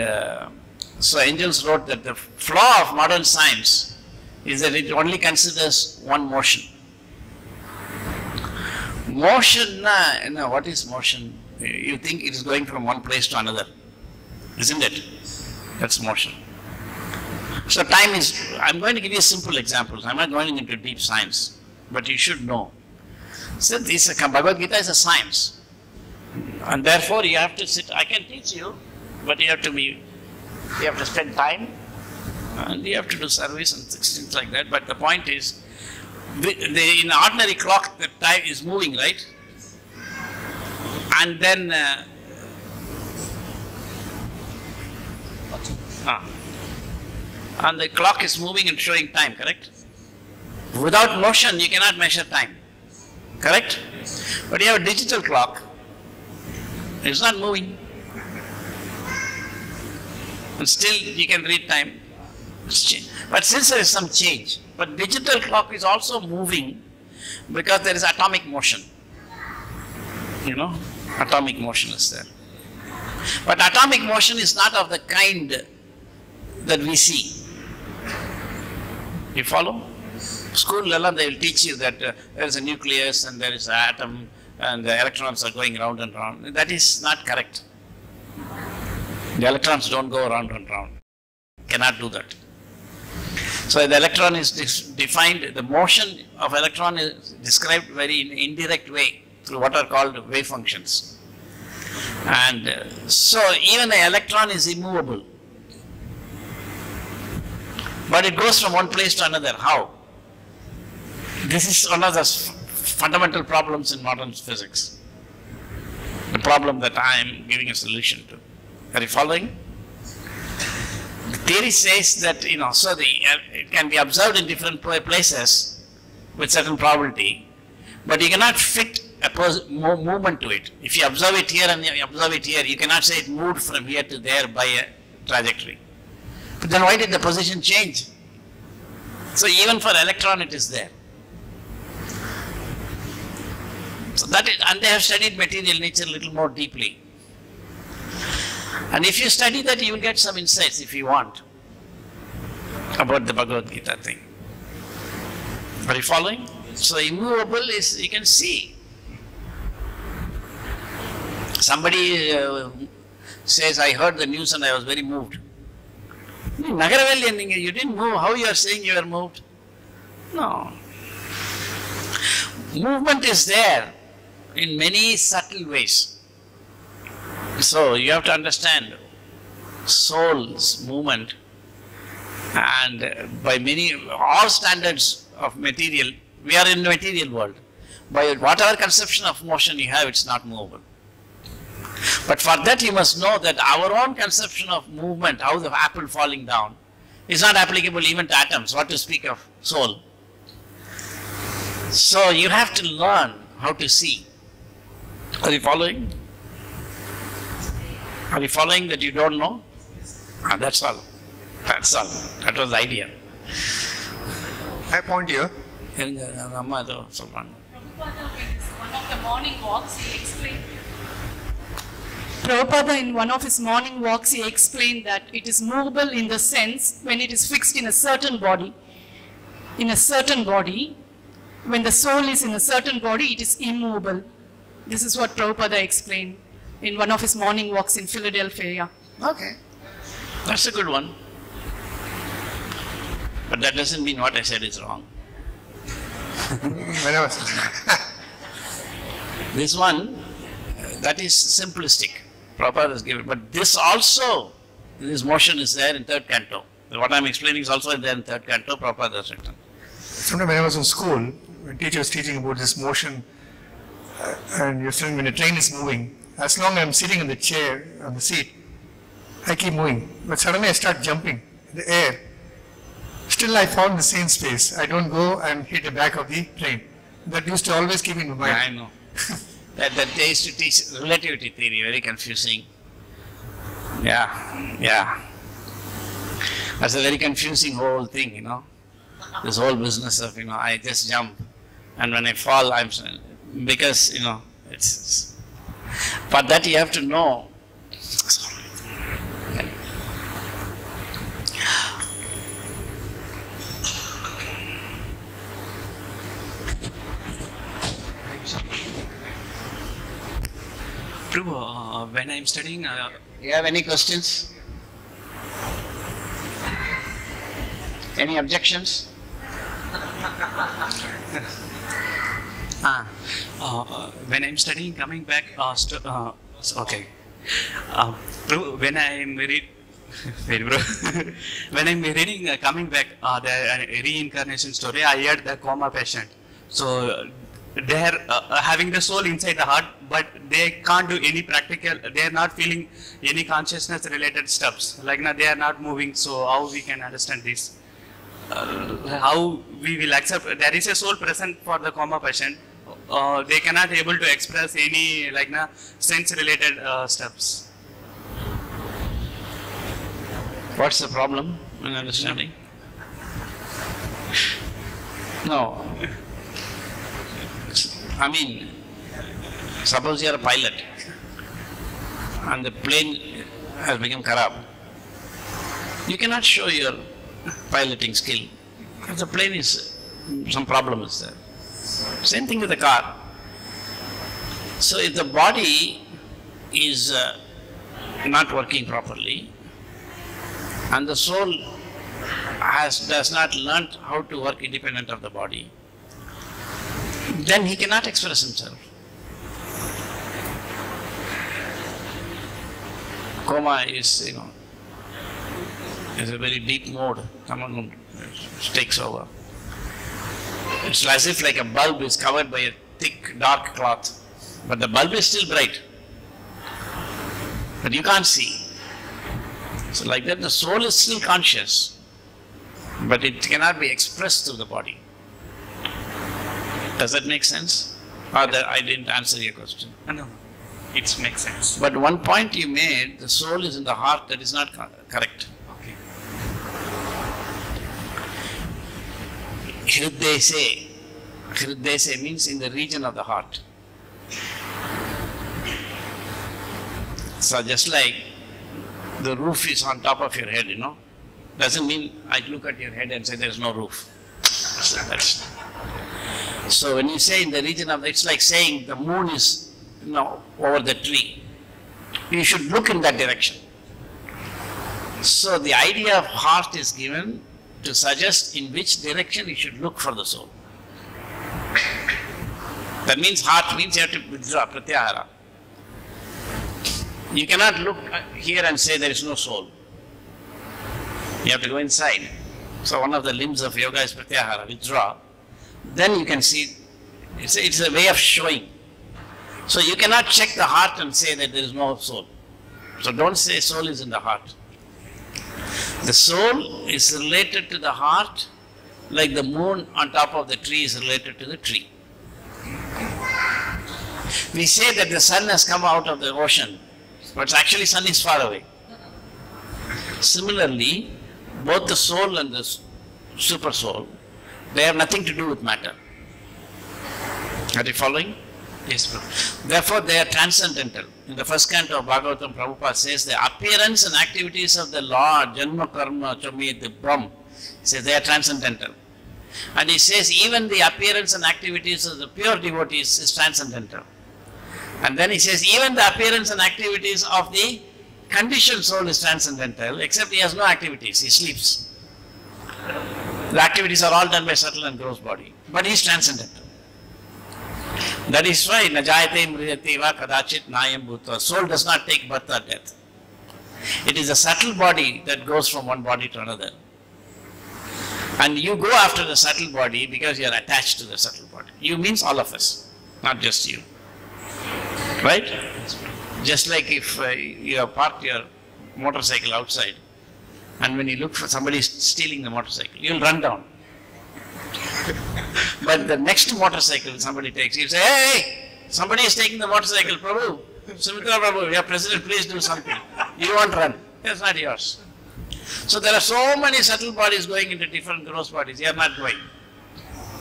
so Engels wrote that the flaw of modern science is that it only considers one motion. Motion, what is motion? You think it is going from one place to another, isn't it? That's motion. So time is, I'm going to give you simple examples. I'm not going into deep science, but you should know. So this Bhagavad Gita is a science. And therefore you have to sit, I can teach you, but you have to spend time, and you have to do service and things like that. But the point is, in ordinary clock, the time is moving, right? And then and the clock is moving and showing time, correct? Without motion, you cannot measure time, correct? But you have a digital clock, it's not moving, and still you can read time. But since there is some change, but digital clock is also moving because there is atomic motion. Atomic motion is there. But atomic motion is not of the kind that we see. You follow? School level, they will teach you that there is a nucleus and there is an atom and the electrons are going round and round. That is not correct. The electrons don't go round and round. Cannot do that. So the electron is defined, the motion of electron is described very indirect way through what are called wave functions. And so even the electron is immovable. But it goes from one place to another. How? This is one of the fundamental problems in modern physics. The problem that I am giving a solution to. Are you following? The theory says that, it can be observed in different places with certain probability, but you cannot fit a movement to it. If you observe it here and you observe it here, you cannot say it moved from here to there by a trajectory. But then why did the position change? So even for electron it is there. So that is, and they have studied material nature a little more deeply. And if you study that, you will get some insights, if you want, about the Bhagavad Gita thing. Are you following? So immovable is, you can see. Somebody says, I heard the news and I was very moved. You didn't move. How you are saying you are moved? No. Movement is there in many subtle ways. So you have to understand soul's movement, and by all standards of material, we are in the material world. By whatever conception of motion you have, it's not movable. But for that you must know that our own conception of movement, how the apple falling down, is not applicable even to atoms, what to speak of soul. So you have to learn how to see. Are you following? Are you following that you don't know? That's all. That's all. That was the idea. I point here. Prabhupada, one of the morning walks, he explained. Prabhupada, in one of his morning walks, he explained that it is movable in the sense when it is fixed in a certain body. In a certain body, when the soul is in a certain body, it is immovable. This is what Prabhupada explained in one of his morning walks in Philadelphia. Okay. That's a good one. But that doesn't mean what I said is wrong. This one, that is simplistic. Prabhupada has given. But this also, this motion is there in third canto. What I am explaining is also there in third canto. Prabhupada has written. Sometimes when I was in school, when teacher was teaching about this motion, and you're saying when the train is moving, as long as I'm sitting in the chair, on the seat, I keep moving. But suddenly I start jumping in the air. Still I found the same space. I don't go and hit the back of the train. That used to always keep in my mind. Yeah, I know. that they used to teach relativity theory, very confusing. Yeah. That's a very confusing whole thing, This whole business of, I just jump. And when I fall, because, it's but that you have to know. Prabhu, when I'm studying, You have any questions? Any objections? when I'm studying, coming back, okay. Prabhu, when I'm reading, when I'm reading, coming back, the reincarnation story, I heard the coma patient. So they are having the soul inside the heart, but they can't do any practical, they are not feeling any consciousness related stuffs. Like now they are not moving, so how we can understand this? How we will accept, there is a soul present for the coma patient, they cannot able to express any like na sense related steps. What's the problem in understanding? No. I mean, suppose you are a pilot and the plane has become kharab. You cannot show your piloting skill because the plane is, some problem is there. Same thing with the car. So if the body is not working properly and the soul does not learn how to work independent of the body, then he cannot express himself. Coma is, is a very deep mode. Someone takes over. It's as if like a bulb is covered by a thick, dark cloth, but the bulb is still bright. But you can't see. So like that, the soul is still conscious, but it cannot be expressed through the body. Does that make sense? Or that I didn't answer your question? No, it makes sense. But one point you made, the soul is in the heart, that is not correct. Okay. Hriddese means in the region of the heart. So just like the roof is on top of your head, doesn't mean I look at your head and say there is no roof. So when you say in the region of, it's like saying the moon is, over the tree. You should look in that direction. So the idea of heart is given to suggest in which direction you should look for the soul. That means heart means you have to withdraw, pratyahara. You cannot look here and say there is no soul. You have to go inside. So one of the limbs of yoga is pratyahara, withdraw. Then you can see, it's a way of showing. So you cannot check the heart and say that there is no soul. So don't say soul is in the heart. The soul is related to the heart like the moon on top of the tree is related to the tree. We say that the sun has come out of the ocean, but actually sun is far away. Similarly, both the soul and the super soul, they have nothing to do with matter. Are you following? Yes, bro. Therefore, they are transcendental. In the first canto of Bhagavatam, Prabhupada says the appearance and activities of the Lord, Janma Karma, Chami, the Brahm, he says they are transcendental. And he says even the appearance and activities of the pure devotees is transcendental. And then he says even the appearance and activities of the conditioned soul is transcendental, except he has no activities, he sleeps. The activities are all done by subtle and gross body, but he is transcendental. That is why najayate mriyate va kadachit nayam bhutva. Soul does not take birth or death. It is a subtle body that goes from one body to another. And you go after the subtle body because you are attached to the subtle body. You means all of us, not just you. Right? Just like if you have parked your motorcycle outside and when you look for somebody stealing the motorcycle, you'll run down. But the next motorcycle somebody takes, you say, hey, somebody is taking the motorcycle, Prabhu. Sumitra Prabhu, your president, please do something. You won't run. It's not yours. So there are so many subtle bodies going into different gross bodies. You are not going.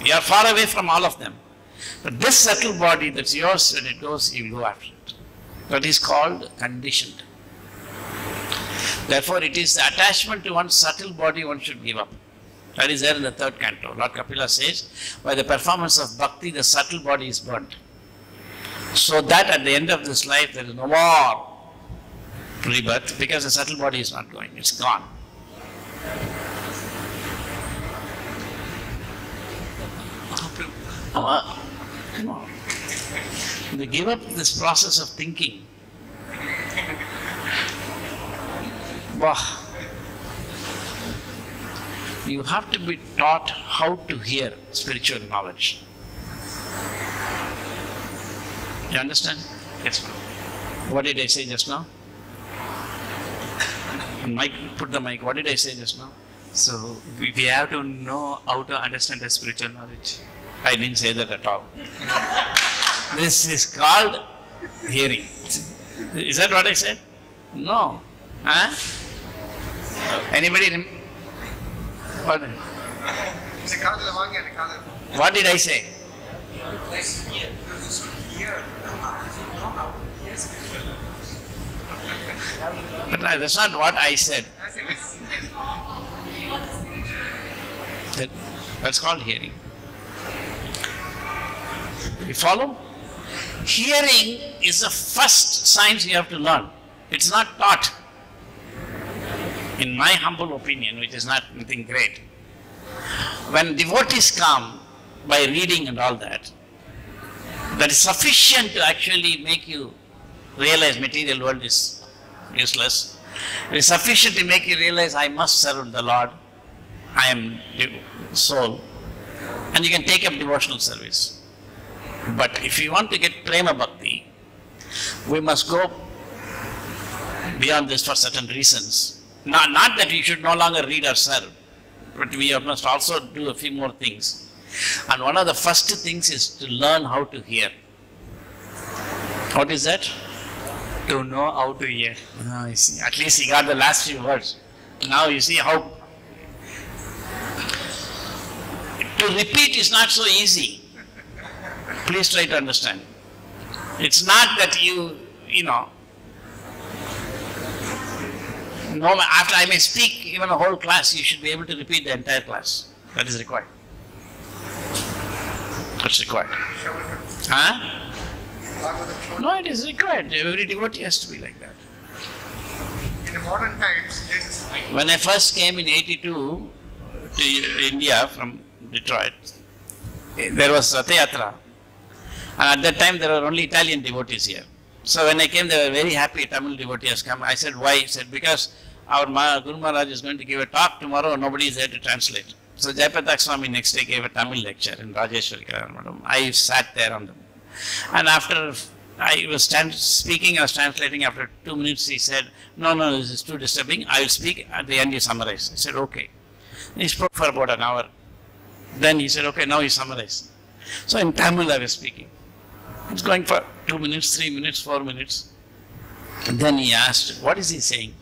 You are far away from all of them. But this subtle body that's yours, when it goes, you will go after it. That is called conditioned. Therefore, it is the attachment to one subtle body one should give up. That is there in the third canto. Lord Kapila says, by the performance of bhakti, the subtle body is burnt. So that at the end of this life there is no more rebirth, because the subtle body is not going, it's gone. Come on. They give up this process of thinking. Wow. You have to be taught how to hear spiritual knowledge. You understand? Yes, ma'am. What did I say just now? Mike, put the mic. What did I say just now? So we have to know how to understand the spiritual knowledge. I didn't say that at all. This is called hearing. Is that what I said? No. Huh? Anybody? What did I say? But that's not what I said. That's called hearing. You follow? Hearing is the first science you have to learn. It's not taught. In my humble opinion, which is not anything great, when devotees come by reading and all that, that is sufficient to actually make you realize material world is useless. It is sufficient to make you realize I must serve the Lord. I am soul. And you can take up devotional service. But if you want to get prema bhakti, we must go beyond this for certain reasons. Not that we should no longer read or serve, but we must also do a few more things. And one of the first things is to learn how to hear. What is that? To know how to hear. I see. At least he got the last few words. Now you see how to repeat is not so easy. Please try to understand. It's not that you know, after I may speak even a whole class, you should be able to repeat the entire class. That is required. That's required. Huh? No, it is required. Every devotee has to be like that. In the modern times, yes. When I first came in '82 to India from Detroit, there was Ratha Yatra. And at that time, there were only Italian devotees here. So when I came, they were very happy Tamil devotees come. I said, why? He said, because our Guru Maharaj is going to give a talk tomorrow, nobody is there to translate. So Jayapatak Swami next day gave a Tamil lecture in Rajeshwari Karan. I sat there on them. And after I was speaking, I was translating, after 2 minutes he said, no, this is too disturbing, I will speak, at the end you summarize. I said, okay. He spoke for about an hour. Then he said, okay, now you summarize. So in Tamil I was speaking. It's going for 2 minutes, 3 minutes, 4 minutes. And then he asked, what is he saying?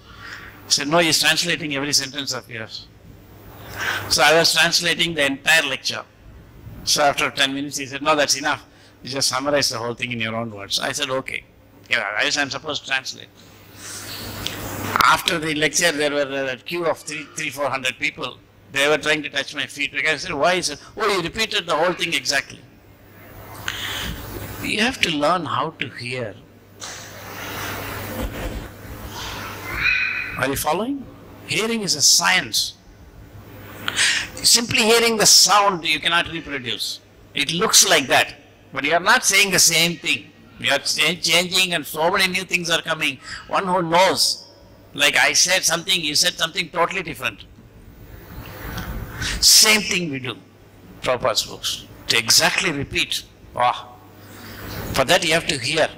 He said, no, he's translating every sentence of yours. So I was translating the entire lecture. So after 10 minutes he said, no, that's enough. You just summarize the whole thing in your own words. I said, okay. Yeah, I guess I'm supposed to translate. After the lecture, there were a queue of 400 people. They were trying to touch my feet. I said, why? He said, oh, you repeated the whole thing exactly. You have to learn how to hear. Are you following? Hearing is a science. Simply hearing the sound you cannot reproduce. It looks like that, but you are not saying the same thing. You are changing and so many new things are coming. One who knows, like I said something, you said something totally different. Same thing we do, Prabhupada's books, to exactly repeat. Wow. For that you have to hear.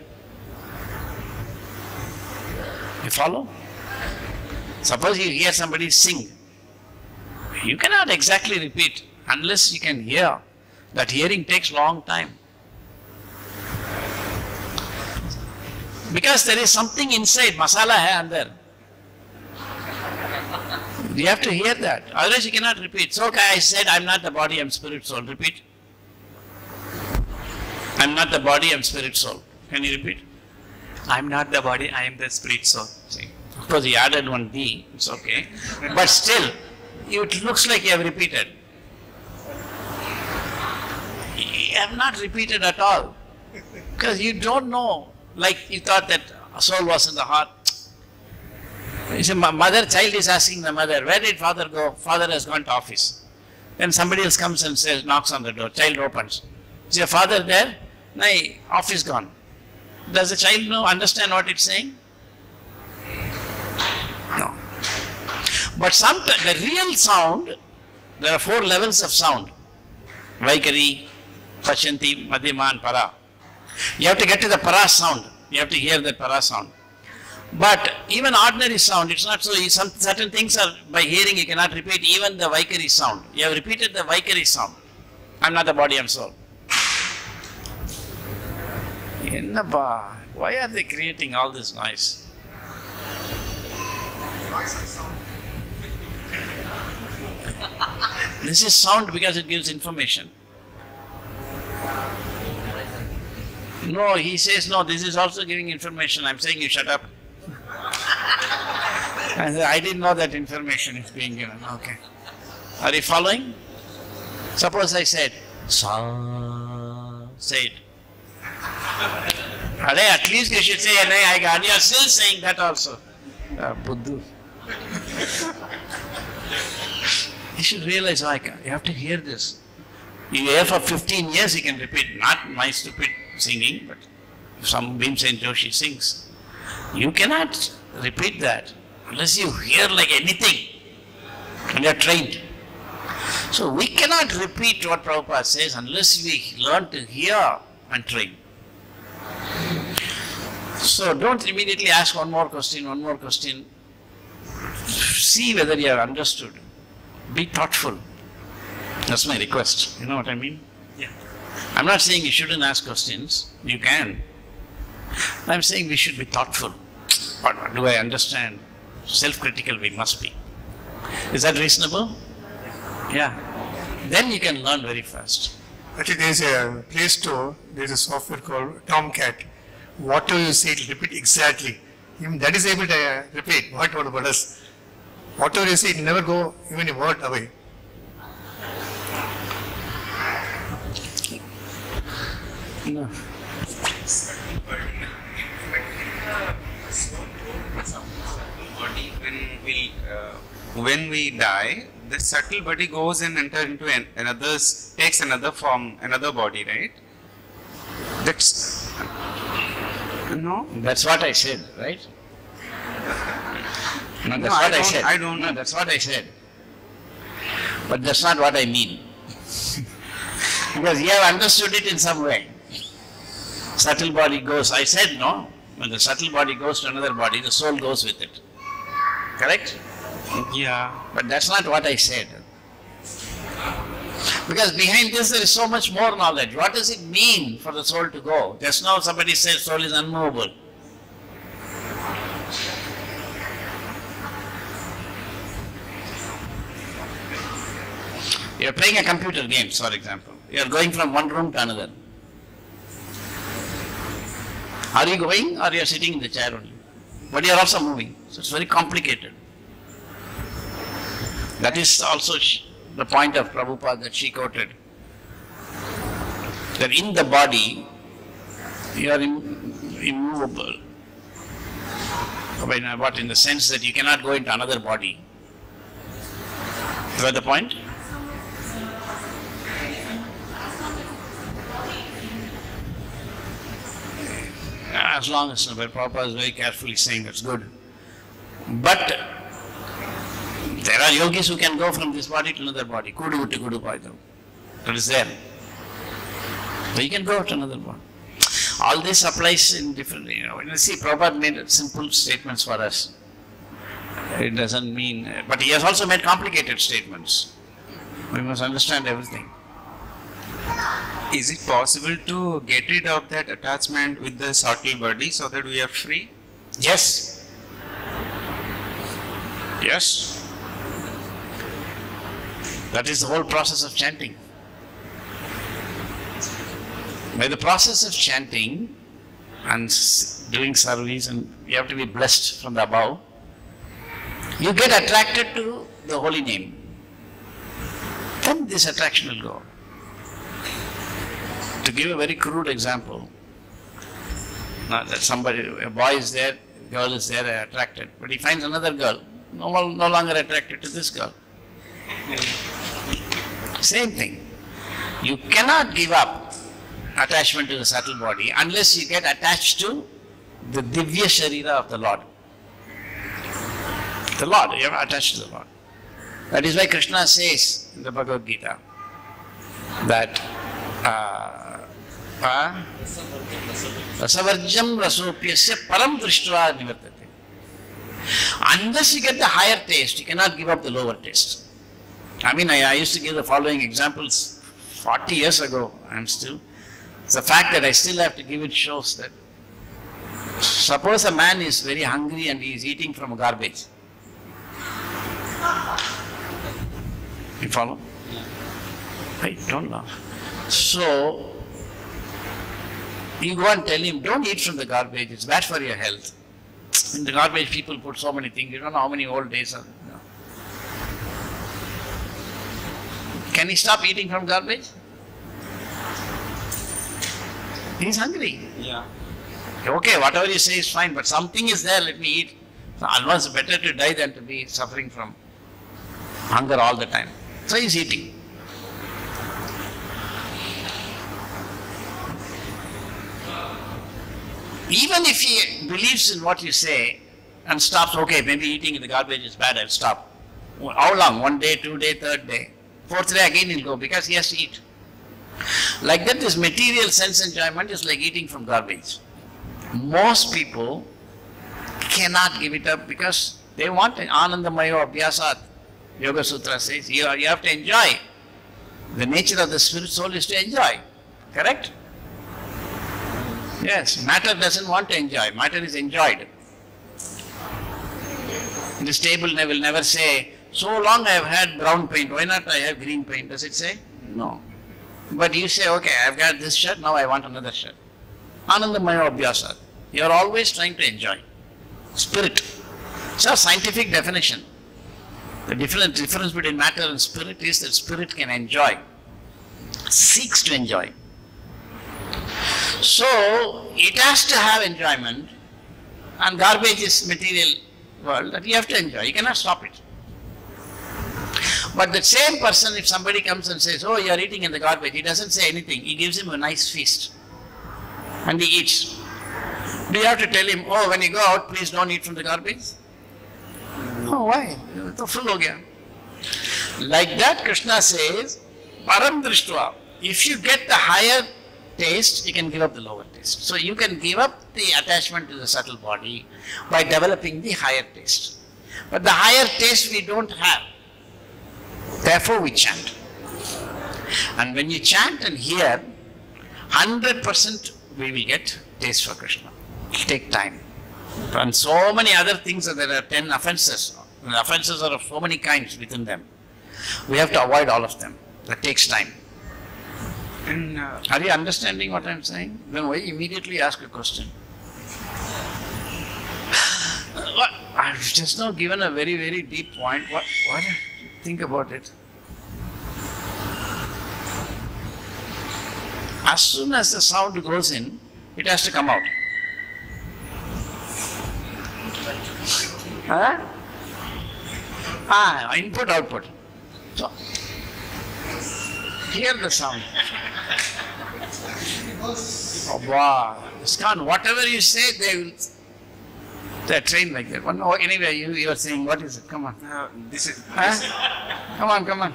You follow? Suppose you hear somebody sing. You cannot exactly repeat unless you can hear. That hearing takes long time. Because there is something inside, masala hai andar. You have to hear that, otherwise you cannot repeat. So I said, I'm not the body, I'm spirit, soul. Repeat. I'm not the body, I'm spirit, soul. Can you repeat? I'm not the body, I am the spirit soul. See, of course he added one D, it's okay. But still, it looks like you have repeated. You have not repeated at all. Because you don't know. Like you thought that soul was in the heart. You see, mother, child is asking the mother, where did father go? Father has gone to office. Then somebody else comes and says, knocks on the door. Child opens. Is your father there? No, office gone. Does the child understand what it's saying? No. But sometimes the real sound, there are 4 levels of sound. Vaikari, Pashanti, Madhyama and Para. You have to get to the Para sound. You have to hear the Para sound. But even ordinary sound, it's not so. Some certain things are by hearing you cannot repeat. Even the Vaikari sound. You have repeated the Vaikari sound. I'm not the body and soul. Ennappa, why are they creating all this noise? This is sound because it gives information. No, he says, no, this is also giving information. I'm saying you shut up. I didn't know that information is being given. Okay. Are you following? Suppose I said, Sa, say it. At least you should say, and you are still saying that also. Buddhu. You should realize, you have to hear this. You hear for 15 years, you can repeat. Not my stupid singing, but if some Bhimsen Joshi sings. You cannot repeat that unless you hear like anything and you are trained. So we cannot repeat what Prabhupada says unless we learn to hear and train. So don't immediately ask one more question. See whether you have understood. Be thoughtful. That's my request. You know what I mean? Yeah. I'm not saying you shouldn't ask questions. You can. I'm saying we should be thoughtful. What do I understand? Self-critical we must be. Is that reasonable? Yeah. Then you can learn very fast. Actually, there is a Play Store, there is a software called Tomcat. Whatever you say, it will repeat exactly. Even that is able to repeat word about us. Whatever you say, it will never go even a word away. No. Body, when we die, the subtle body goes and enters into takes another form, another body, right? That's no. That's what I said, right? No, that's what I said. I don't know. No, that's what I said. But that's not what I mean. Because you have understood it in some way. Subtle body goes, I said no. When the subtle body goes to another body, the soul goes with it. Correct? Yeah. But that's not what I said. Because behind this there is so much more knowledge. What does it mean for the soul to go? Just now somebody said soul is unmovable. You are playing a computer game, for example. You are going from one room to another. Are you going or you are sitting in the chair only? But you are also moving. So it's very complicated. That is also the point of Prabhupada that she quoted. That in the body, you are immovable. What, in the sense that you cannot go into another body. You got the point? As long as Prabhupada is very carefully saying that's good. But there are yogis who can go from this body to another body. Kudu to Kudu Paidam. That is there. So you can go to another body. All this applies in different, when you see Prabhupada made simple statements for us. It doesn't mean, but he has also made complicated statements. We must understand everything. Is it possible to get rid of that attachment with the subtle body so that we are free? Yes. Yes. That is the whole process of chanting. By the process of chanting and doing service, and you have to be blessed from the above, you get attracted to the holy name. Then this attraction will go. To give a very crude example, that somebody, a boy is there, girl is there, they are attracted. But he finds another girl, no longer attracted to this girl. Same thing. You cannot give up attachment to the subtle body unless you get attached to the Divya Sharira of the Lord. The Lord, you are attached to the Lord. That is why Krishna says in the Bhagavad Gita that Rasavarjam rasopyasya param drishtva nivartate. Unless you get the higher taste, you cannot give up the lower taste. I mean, I used to give the following examples 40 years ago. The fact that I still have to give it shows that suppose a man is very hungry and he is eating from garbage. You follow? Right, don't laugh. So, you go and tell him, don't eat from the garbage, it's bad for your health. In the garbage, people put so many things, you don't know how many old days are. No. Can he stop eating from garbage? He's hungry. Yeah. Okay, whatever you say is fine, but something is there, let me eat. So, almost better to die than to be suffering from hunger all the time. So he's eating. Even if he believes in what you say and stops, okay, maybe eating in the garbage is bad, I'll stop. How long? 1 day, 2 day, 3rd day. 4th day again he'll go because he has to eat. Like that, this material sense enjoyment is like eating from garbage. Most people cannot give it up because they want it. Anandamayo Abhyasat, Yoga Sutra says, you have to enjoy. The nature of the spirit soul is to enjoy. Correct? Yes, matter doesn't want to enjoy. Matter is enjoyed. This table will never say, so long I have had brown paint, why not I have green paint? Does it say? No. But you say, okay, I've got this shirt, now I want another shirt. Anandamaya Abhyasat. You are always trying to enjoy. Spirit. It's a scientific definition. The difference between matter and spirit is that spirit can enjoy, seeks to enjoy. So, it has to have enjoyment, and garbage is material world that you have to enjoy. You cannot stop it. But the same person, if somebody comes and says, oh, you are eating in the garbage, he doesn't say anything. He gives him a nice feast. And he eats. Do you have to tell him, oh, when you go out, please don't eat from the garbage? No, why? To full ho gaya. Like that, Krishna says, param drishtva. If you get the higher taste, you can give up the lower taste. So you can give up the attachment to the subtle body by developing the higher taste. But the higher taste we don't have. Therefore we chant. And when you chant and hear, 100% we will get taste for Krishna. It will take time. And so many other things, there are 10 offenses. The offenses are of so many kinds within them. We have to avoid all of them. That takes time. And are you understanding what I am saying? Then why immediately ask a question? I've just now given a very, very deep point. What think about it? As soon as the sound goes in, it has to come out. Huh? Input, output. So, hear the sound. Oh, wow. Iskan, whatever you say, they're trained like that. Oh, anyway, you are saying, what is it? Come on. Come on.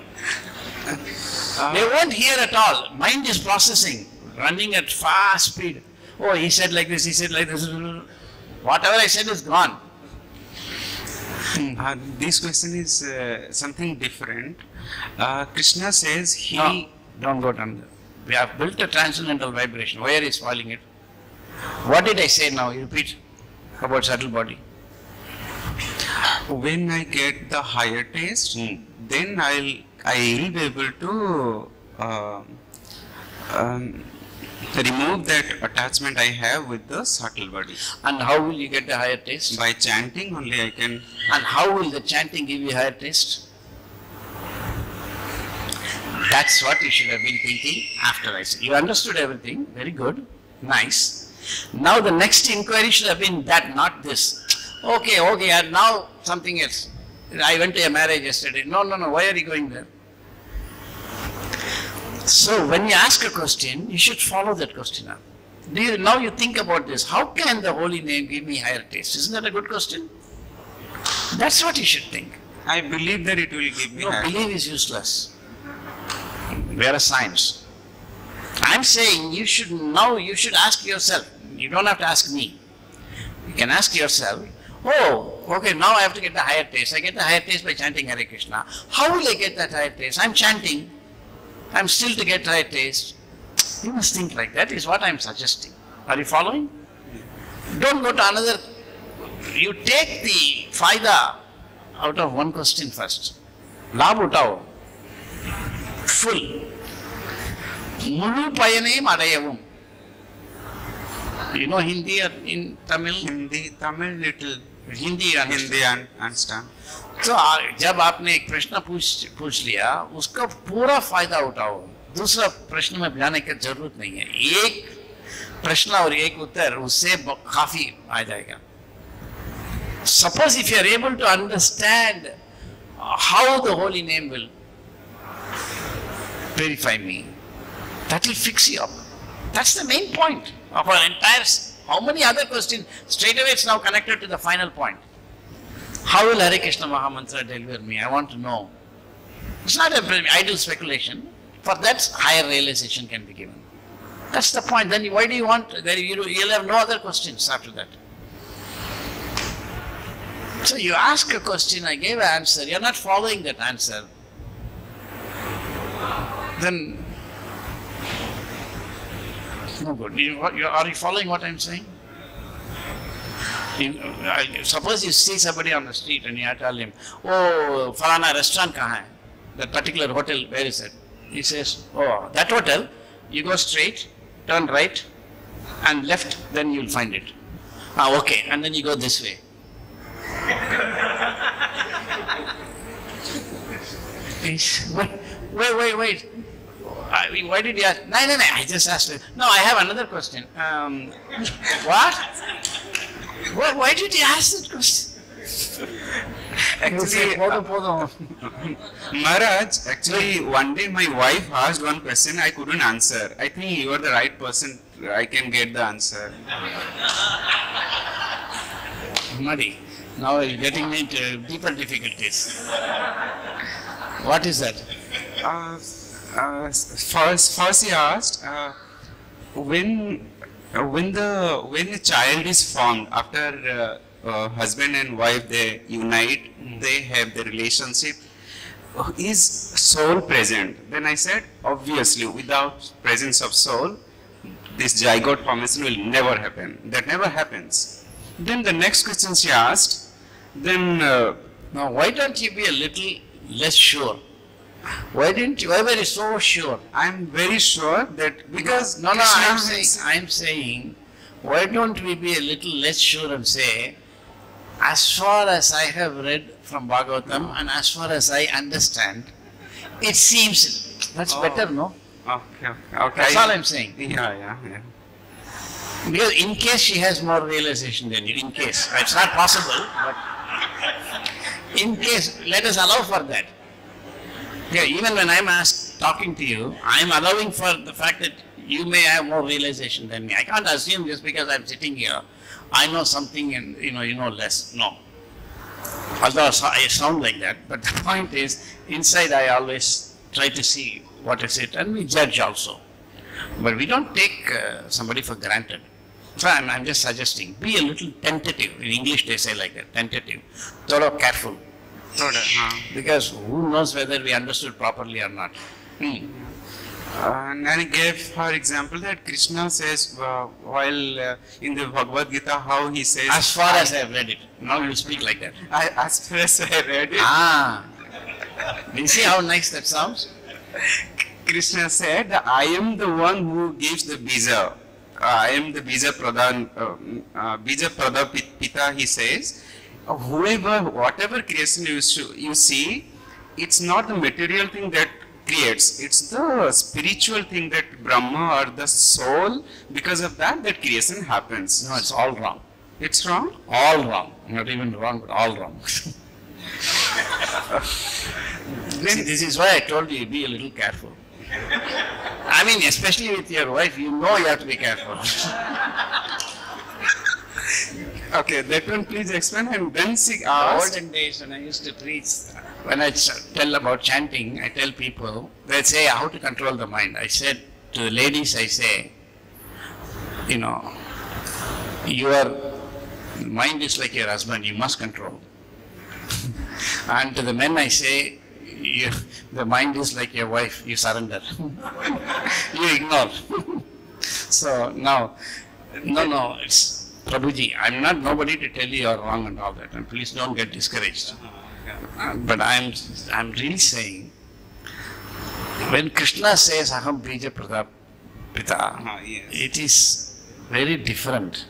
They won't hear at all. Mind is processing, running at fast speed. Oh, he said like this, he said like this. Whatever I said is gone. This question is something different. Krishna says he... No, don't go down there. We have built a transcendental vibration. Where is spoiling it? What did I say now? You repeat about subtle body. When I get the higher taste, then I'll be able to remove that attachment I have with the subtle body. And how will you get the higher taste? By chanting only I can. And how will the chanting give you higher taste? That's what you should have been thinking after I said. You understood everything. Very good. Nice. Now the next inquiry should have been that, not this. Okay, and now something else. I went to a marriage yesterday. No, why are you going there? So when you ask a question, you should follow that question up. Now you think about this. How can the holy name give me higher taste? Isn't that a good question? That's what you should think. I believe that it will give me No, higher. belief is useless. We are a science. I'm saying you should ask yourself. You don't have to ask me. You can ask yourself, oh, okay, now I have to get the higher taste. I get the higher taste by chanting Hare Krishna. How will I get that higher taste? I'm chanting. I'm still to get higher taste. You must think like that is what I'm suggesting. Are you following? Don't go to another. You take the faida out of one question first. Labh utao. Full. Mulu payanayam adayavum. You know Hindi or in Tamil? Tamil little. Hindi Understand. तो जब आपने एक प्रश्न पूछ लिया उसका पूरा फायदा उठाओ दूसरा प्रश्न में जाने की जरूरत नहीं है एक प्रश्न और एक उत्तर उससे काफी आ जाएगा suppose if you are able to understand how the holy name will purify me that will fix you up that's the main point of our entire how many other questions straight away it's now connected to the final point. How will Hare Krishna Mahamantra deliver me? I want to know. It's not an idle speculation. For that, higher realization can be given. That's the point. Then why do you want? Then you'll have no other questions after that. So you ask a question, I gave an answer. You're not following that answer. Then, no good. Are you following what I'm saying? Suppose you see somebody on the street and you tell him, oh, Falana restaurant kahan hai? That particular hotel, where is it? He says, oh, that hotel, you go straight, turn right and left, then you'll find it. Ah, okay, and then you go this way. Wait. Why did you ask? No, I just asked it. No, I have another question. What? Why did you ask that question? Actually, Maharaj, actually one day my wife asked one question I couldn't answer. I think you are the right person. I can get the answer. Muddy. Now you're getting into deeper difficulties. What is that? First he asked, when a child is formed after husband and wife they unite, they have the relationship, is soul present? Then I said, obviously without presence of soul this zygote formation will never happen. That never happens. Then the next question she asked, then now why don't you be a little less sure? Why were you so sure? I am very sure that because I'm saying, why don't we be a little less sure and say, as far as I have read from Bhagavatam and as far as I understand, it seems that's better, no? Okay. That's all I'm saying. Yeah. Because in case she has more realization than you, in case, it's not possible, but in case, let us allow for that. Yeah, even when I'm talking to you, I'm allowing for the fact that you may have more realization than me. I can't assume just because I'm sitting here, I know something and you know less. No. Although I sound like that, but the point is, inside I always try to see what is it, and we judge also. But we don't take somebody for granted. So I'm just suggesting, be a little tentative. In English they say like that, tentative. Though careful. Because who knows whether we understood properly or not. And I gave her example that Krishna says while in the Bhagavad Gita how he says, as far as I have read it. Now you speak like that. As far as I read it. You see how nice that sounds? Krishna said, I am the one who gives the bija. I am the bija pradha pita, he says. Whatever creation you see, it's not the material thing that creates. It's the spiritual thing that Brahma or the soul, because of that creation happens. No, it's all wrong. It's wrong? All wrong. Not even wrong, but all wrong. See, this is why I told you, be a little careful. I mean, especially with your wife, you know you have to be careful. Okay, that one please explain. And then she asked. Olden days when I used to preach, when I tell about chanting, I tell people, they say how to control the mind. I said to the ladies, I say, you know, your mind is like your husband, you must control. And to the men I say, the mind is like your wife, you surrender. You ignore. So now, no, it's Prabhuji, I'm not nobody to tell you you're wrong and all that, and please don't get discouraged. But I'm really saying, when Krishna says Aham Bija Pratap Pita, Yes. it is very different.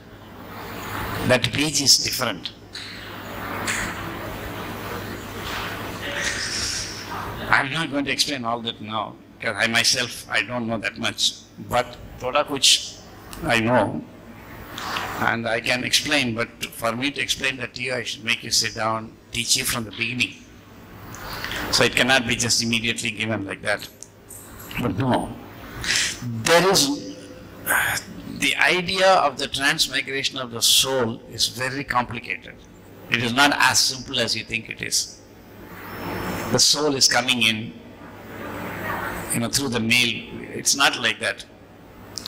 That Bij is different. I'm not going to explain all that now, because I myself, I don't know that much. But thoda kuch I know, and I can explain, but for me to explain that to you, I should make you sit down, teach you from the beginning. So it cannot be just immediately given like that. But no, there is, the idea of the transmigration of the soul is very complicated. It is not as simple as you think it is. The soul is coming in, through the male. It's not like that.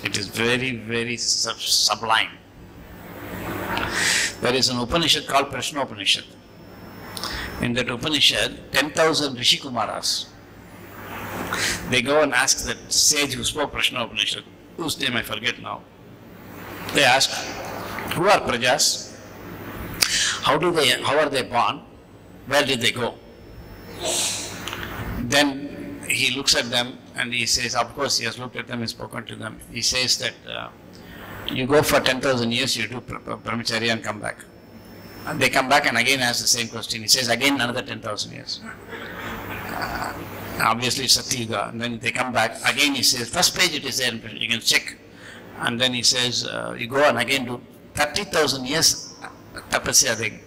It is very, very sublime. There is an Upanishad called Prashna Upanishad. In that Upanishad, 10,000 Rishi Kumaras, they go and ask that sage who spoke Prashna Upanishad, whose name I forget now. They ask, who are Prajas? How are they born? Where did they go? Then he looks at them and he says, of course he has looked at them and spoken to them. He says that you go for 10,000 years, you do brahmacharya and come back. And they come back and again ask the same question. He says again another 10,000 years. Obviously it's Satyuga. And then they come back, again he says, first page it is there, you can check. And then he says, you go and again do 30,000 years tapasya thing.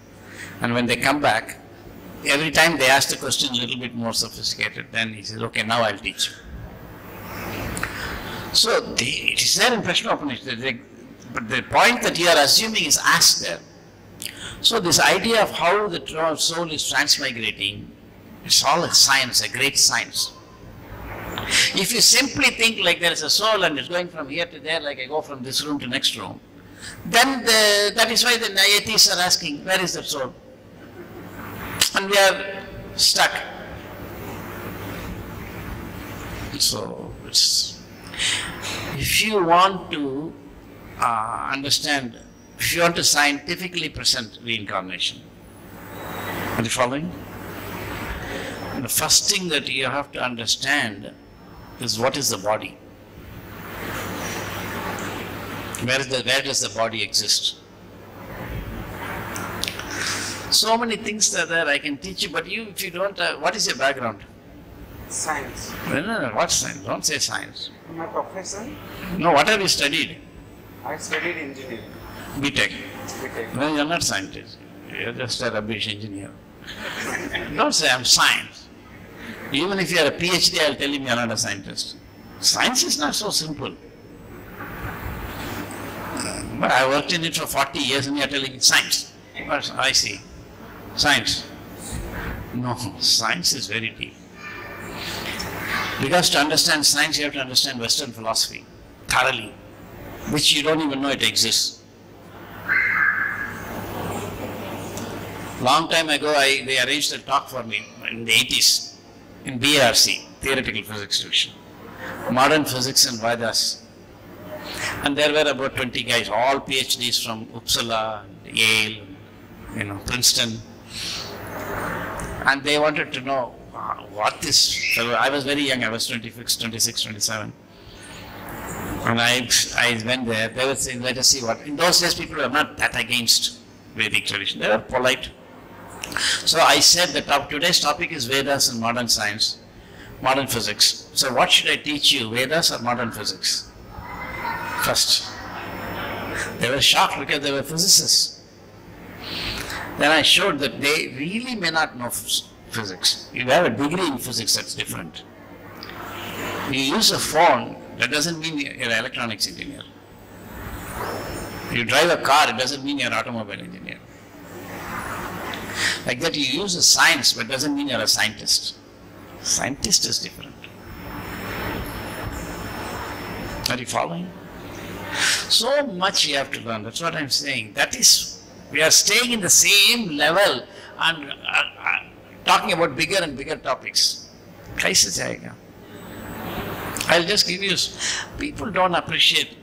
And when they come back, every time they ask the question a little bit more sophisticated, then he says, okay, now I'll teach you. So it is there in Prashna Upanishad, but the point that you are assuming is asked there. So this idea of how the soul is transmigrating, it's all a science, a great science. If you simply think like there is a soul and it's going from here to there, like I go from this room to next room, then that is why the atheists are asking, where is the soul? And we are stuck. So if you want to understand, if you want to scientifically present reincarnation, are you following? The first thing that you have to understand is what is the body? Where does the body exist? So many things are there I can teach you, but if you don't, what is your background? Science. No, what science? Don't say science. My profession? No, what have you studied? I studied engineering. B.Tech. B.Tech. No, you're not scientist. You're just a rubbish engineer. Don't say I'm science. Even if you're a PhD, I'll tell him you're not a scientist. Science is not so simple. But I worked in it for 40 years and you're telling me science. But I see. Science. No, science is very deep. Because to understand science, you have to understand Western philosophy thoroughly, which you don't even know it exists. Long time ago, they arranged a talk for me in the 80s in BARC, Theoretical Physics Division, Modern Physics and Vedas. And there were about 20 guys, all PhDs from Uppsala, Yale, Princeton. And they wanted to know what this fellow, I was very young, I was 26, 27. And I went there, they were saying, let us see what, in those days people were not that against Vedic tradition, they were polite. So I said that today's topic is Vedas and modern science. modern physics. So what should I teach you, Vedas or modern physics? First. They were shocked because they were physicists. Then I showed that they really may not know physics. You have a degree in physics, that's different. You use a phone, that doesn't mean you're an electronics engineer. You drive a car, it doesn't mean you're an automobile engineer. Like that, you use a science, but doesn't mean you're a scientist. Scientist is different. Are you following? So much you have to learn. That's what I'm saying. That is, we are staying in the same level and talking about bigger and bigger topics. Kaise jayega? I'll just give you, people don't appreciate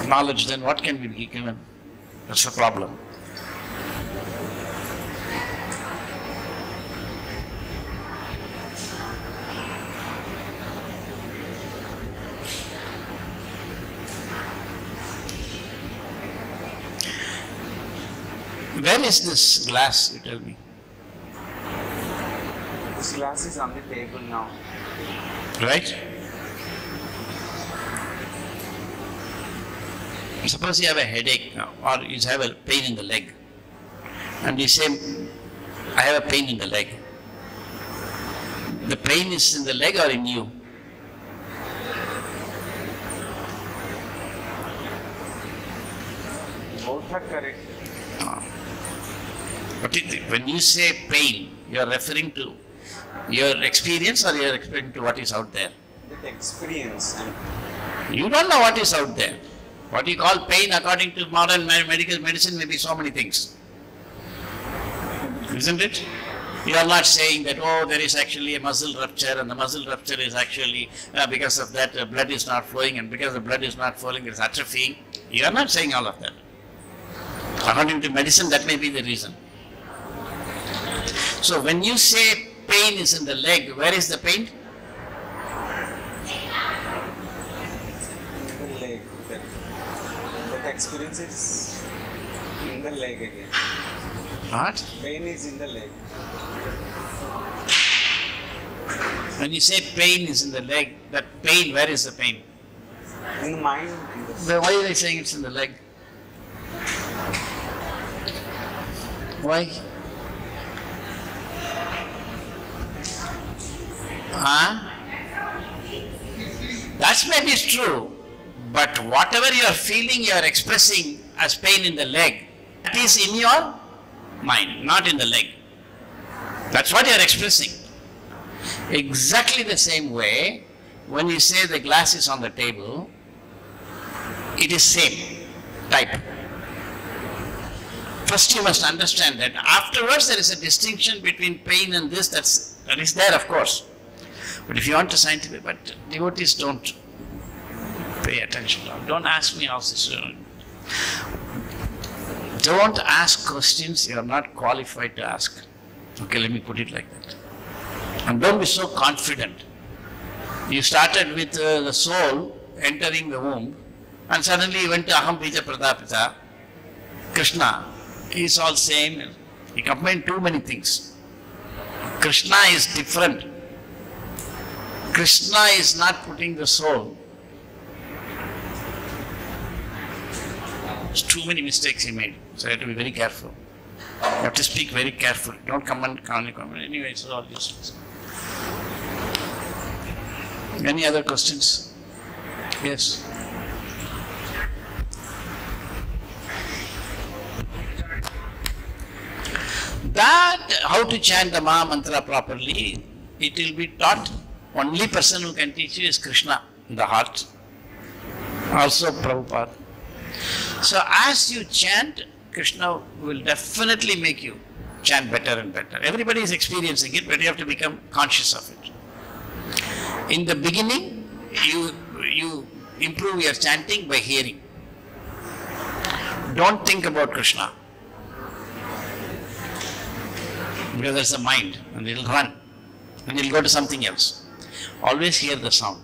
knowledge, then what can we be given? That's the problem. Where is this glass, you tell me? This glass is on the table now. Right? Suppose you have a headache now, or you have a pain in the leg, and you say, I have a pain in the leg. The pain is in the leg or in you? Both are correct. But when you say pain, you are referring to your experience or you are referring to what is out there? With experience. You don't know what is out there. What you call pain according to modern medical medicine may be so many things. Isn't it? You are not saying that, oh, there is actually a muscle rupture and the muscle rupture is actually because of that blood is not flowing, and because the blood is not flowing there is atrophying. You are not saying all of that. According to medicine, that may be the reason. So when you say pain is in the leg, where is the pain? In the leg. That experience is in the leg again. What? Pain is in the leg. When you say pain is in the leg, that pain, where is the pain? In the mind. Then why are they saying it's in the leg? Why? That may be true, but whatever you are feeling, you are expressing as pain in the leg, that is in your mind, not in the leg. That's what you are expressing. Exactly the same way, when you say the glass is on the table, it is same type. First you must understand that. Afterwards there is a distinction between pain and this, that is there of course. But if you want to scientific, but devotees don't pay attention. Don't ask me all this. Don't ask questions you are not qualified to ask. Okay, let me put it like that. And don't be so confident. You started with the soul entering the womb, and suddenly you went to Aham Bija Pradapita, Krishna. He's all same. He combined too many things. Krishna is different. Krishna is not putting the soul. There's too many mistakes he made. So you have to be very careful. You have to speak very carefully. Don't comment. Anyway, it's all useless. Any other questions? Yes. That, how to chant the Maha Mantra properly, it will be taught. Only person who can teach you is Krishna in the heart. Also Prabhupada. So as you chant, Krishna will definitely make you chant better and better. Everybody is experiencing it, but you have to become conscious of it. In the beginning, you improve your chanting by hearing. Don't think about Krishna. Because there's a mind and it will run and it will go to something else. Always hear the sound.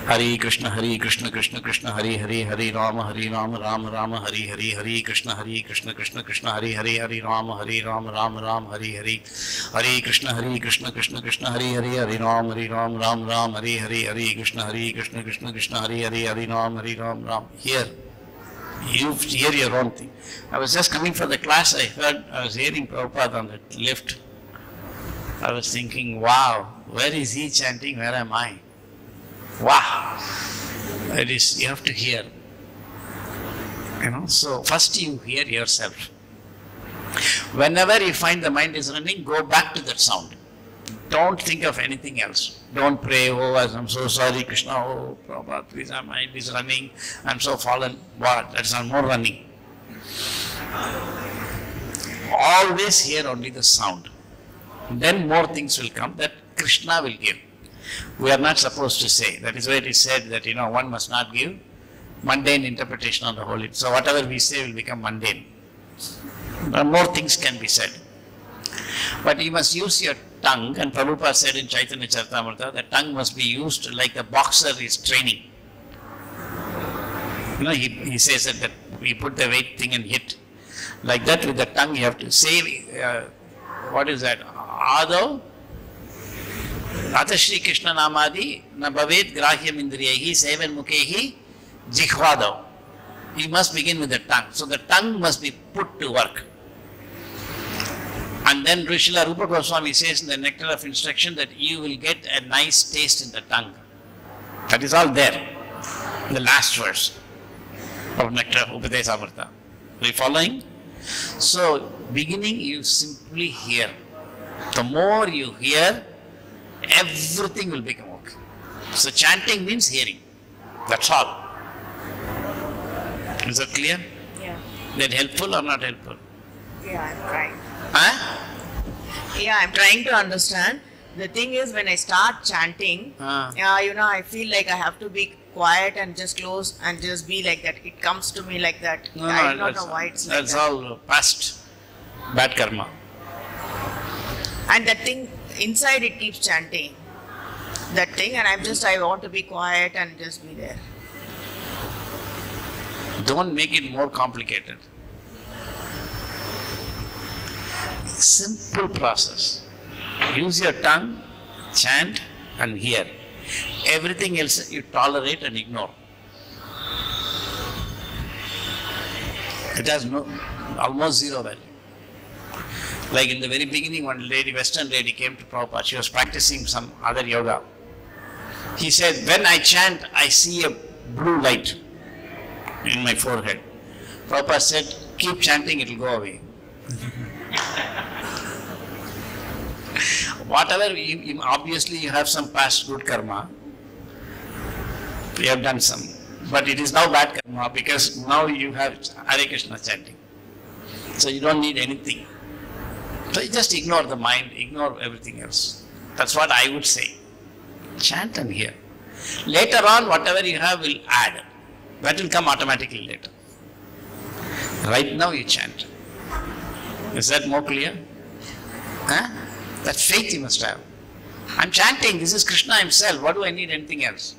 Hare Krishna Krishna Krishna Hare Hare Hare Rama Rama Rama Hare Hare Hare Krishna Krishna Krishna Hare Hare Hare Rama Rama Hare Hare Hare Krishna Krishna Krishna Hare Hare Hare Rama Rama Hare Hare Hare Krishna Krishna Hare Hare Hare Rama. Here, you hear your own thing. I was just coming for the class. I was hearing Prabhupada on the lift. I was thinking, wow, where is he chanting? Where am I? Wow, it is, you have to hear, so first you hear yourself. Whenever you find the mind is running, go back to that sound. Don't think of anything else. Don't pray, oh, I'm so sorry, Krishna, oh, Prabhupada, please, my mind is running, I'm so fallen. What? That's not more running. Always hear only the sound. Then more things will come that Krishna will give. We are not supposed to say. That is why it is said that, one must not give mundane interpretation on the holy. So whatever we say will become mundane. But more things can be said. But you must use your tongue, and Prabhupada said in Chaitanya Charitamrita, the tongue must be used like the boxer is training. He says that we put the weight thing and hit. Like that with the tongue you have to say, what is that? Ado Ata Shri Krishna Namadi Nabhavet Grahyam Indriyahi Sevan Mukhehi Jikhvadav. You must begin with the tongue. So the tongue must be put to work. And then Srila Rupa Goswami says in the Nectar of Instruction that you will get a nice taste in the tongue. That is all there in the last verse of Nectar of Upadesamrita. Are you following? So, beginning you simply hear. The more you hear, everything will become okay. So chanting means hearing. That's all. Is that clear? Yeah. That helpful or not helpful? Yeah, I'm trying. Huh? Yeah, I'm trying to understand. The thing is, when I start chanting, I feel like I have to be quiet and just close and just be like that. It comes to me like that. I do not know why it's like that. That's all past bad karma. And that thing inside, it keeps chanting that thing, and I want to be quiet and just be there. Don't make it more complicated. Simple process. Use your tongue, chant and hear. Everything else you tolerate and ignore. It has almost zero value. Like in the very beginning, one lady, Western lady came to Prabhupada. She was practicing some other yoga. He said, when I chant, I see a blue light in my forehead. Prabhupada said, keep chanting, it will go away. Whatever, obviously you have some past good karma. You have done some. But it is now bad karma because now you have Hare Krishna chanting. So you don't need anything. So you just ignore the mind, ignore everything else. That's what I would say. Chant and hear. Later on, whatever you have will add. That will come automatically later. Right now you chant. Is that more clear? Huh? That faith you must have. I'm chanting, this is Krishna himself. What do I need anything else?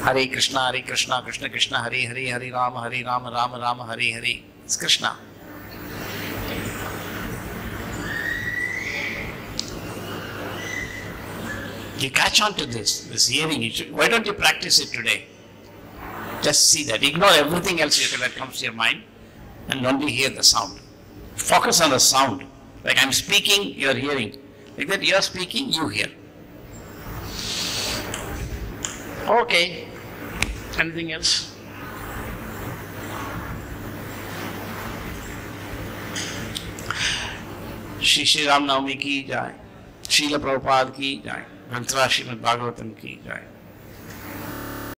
Hare Krishna, Krishna Krishna, Hare Hare, Hare Rama, Rama Rama, Hare Hare. It's Krishna. You catch on to this hearing. Why don't you practice it today? Just see that. Ignore everything else that comes to your mind and only hear the sound. Focus on the sound. Like I'm speaking, you're hearing. Like that you're speaking, you hear. Okay. Anything else? Shri Ram Navami ki jai. Srila Prabhupada ki jai. Grantha Srimad Bhagavatam ki jai.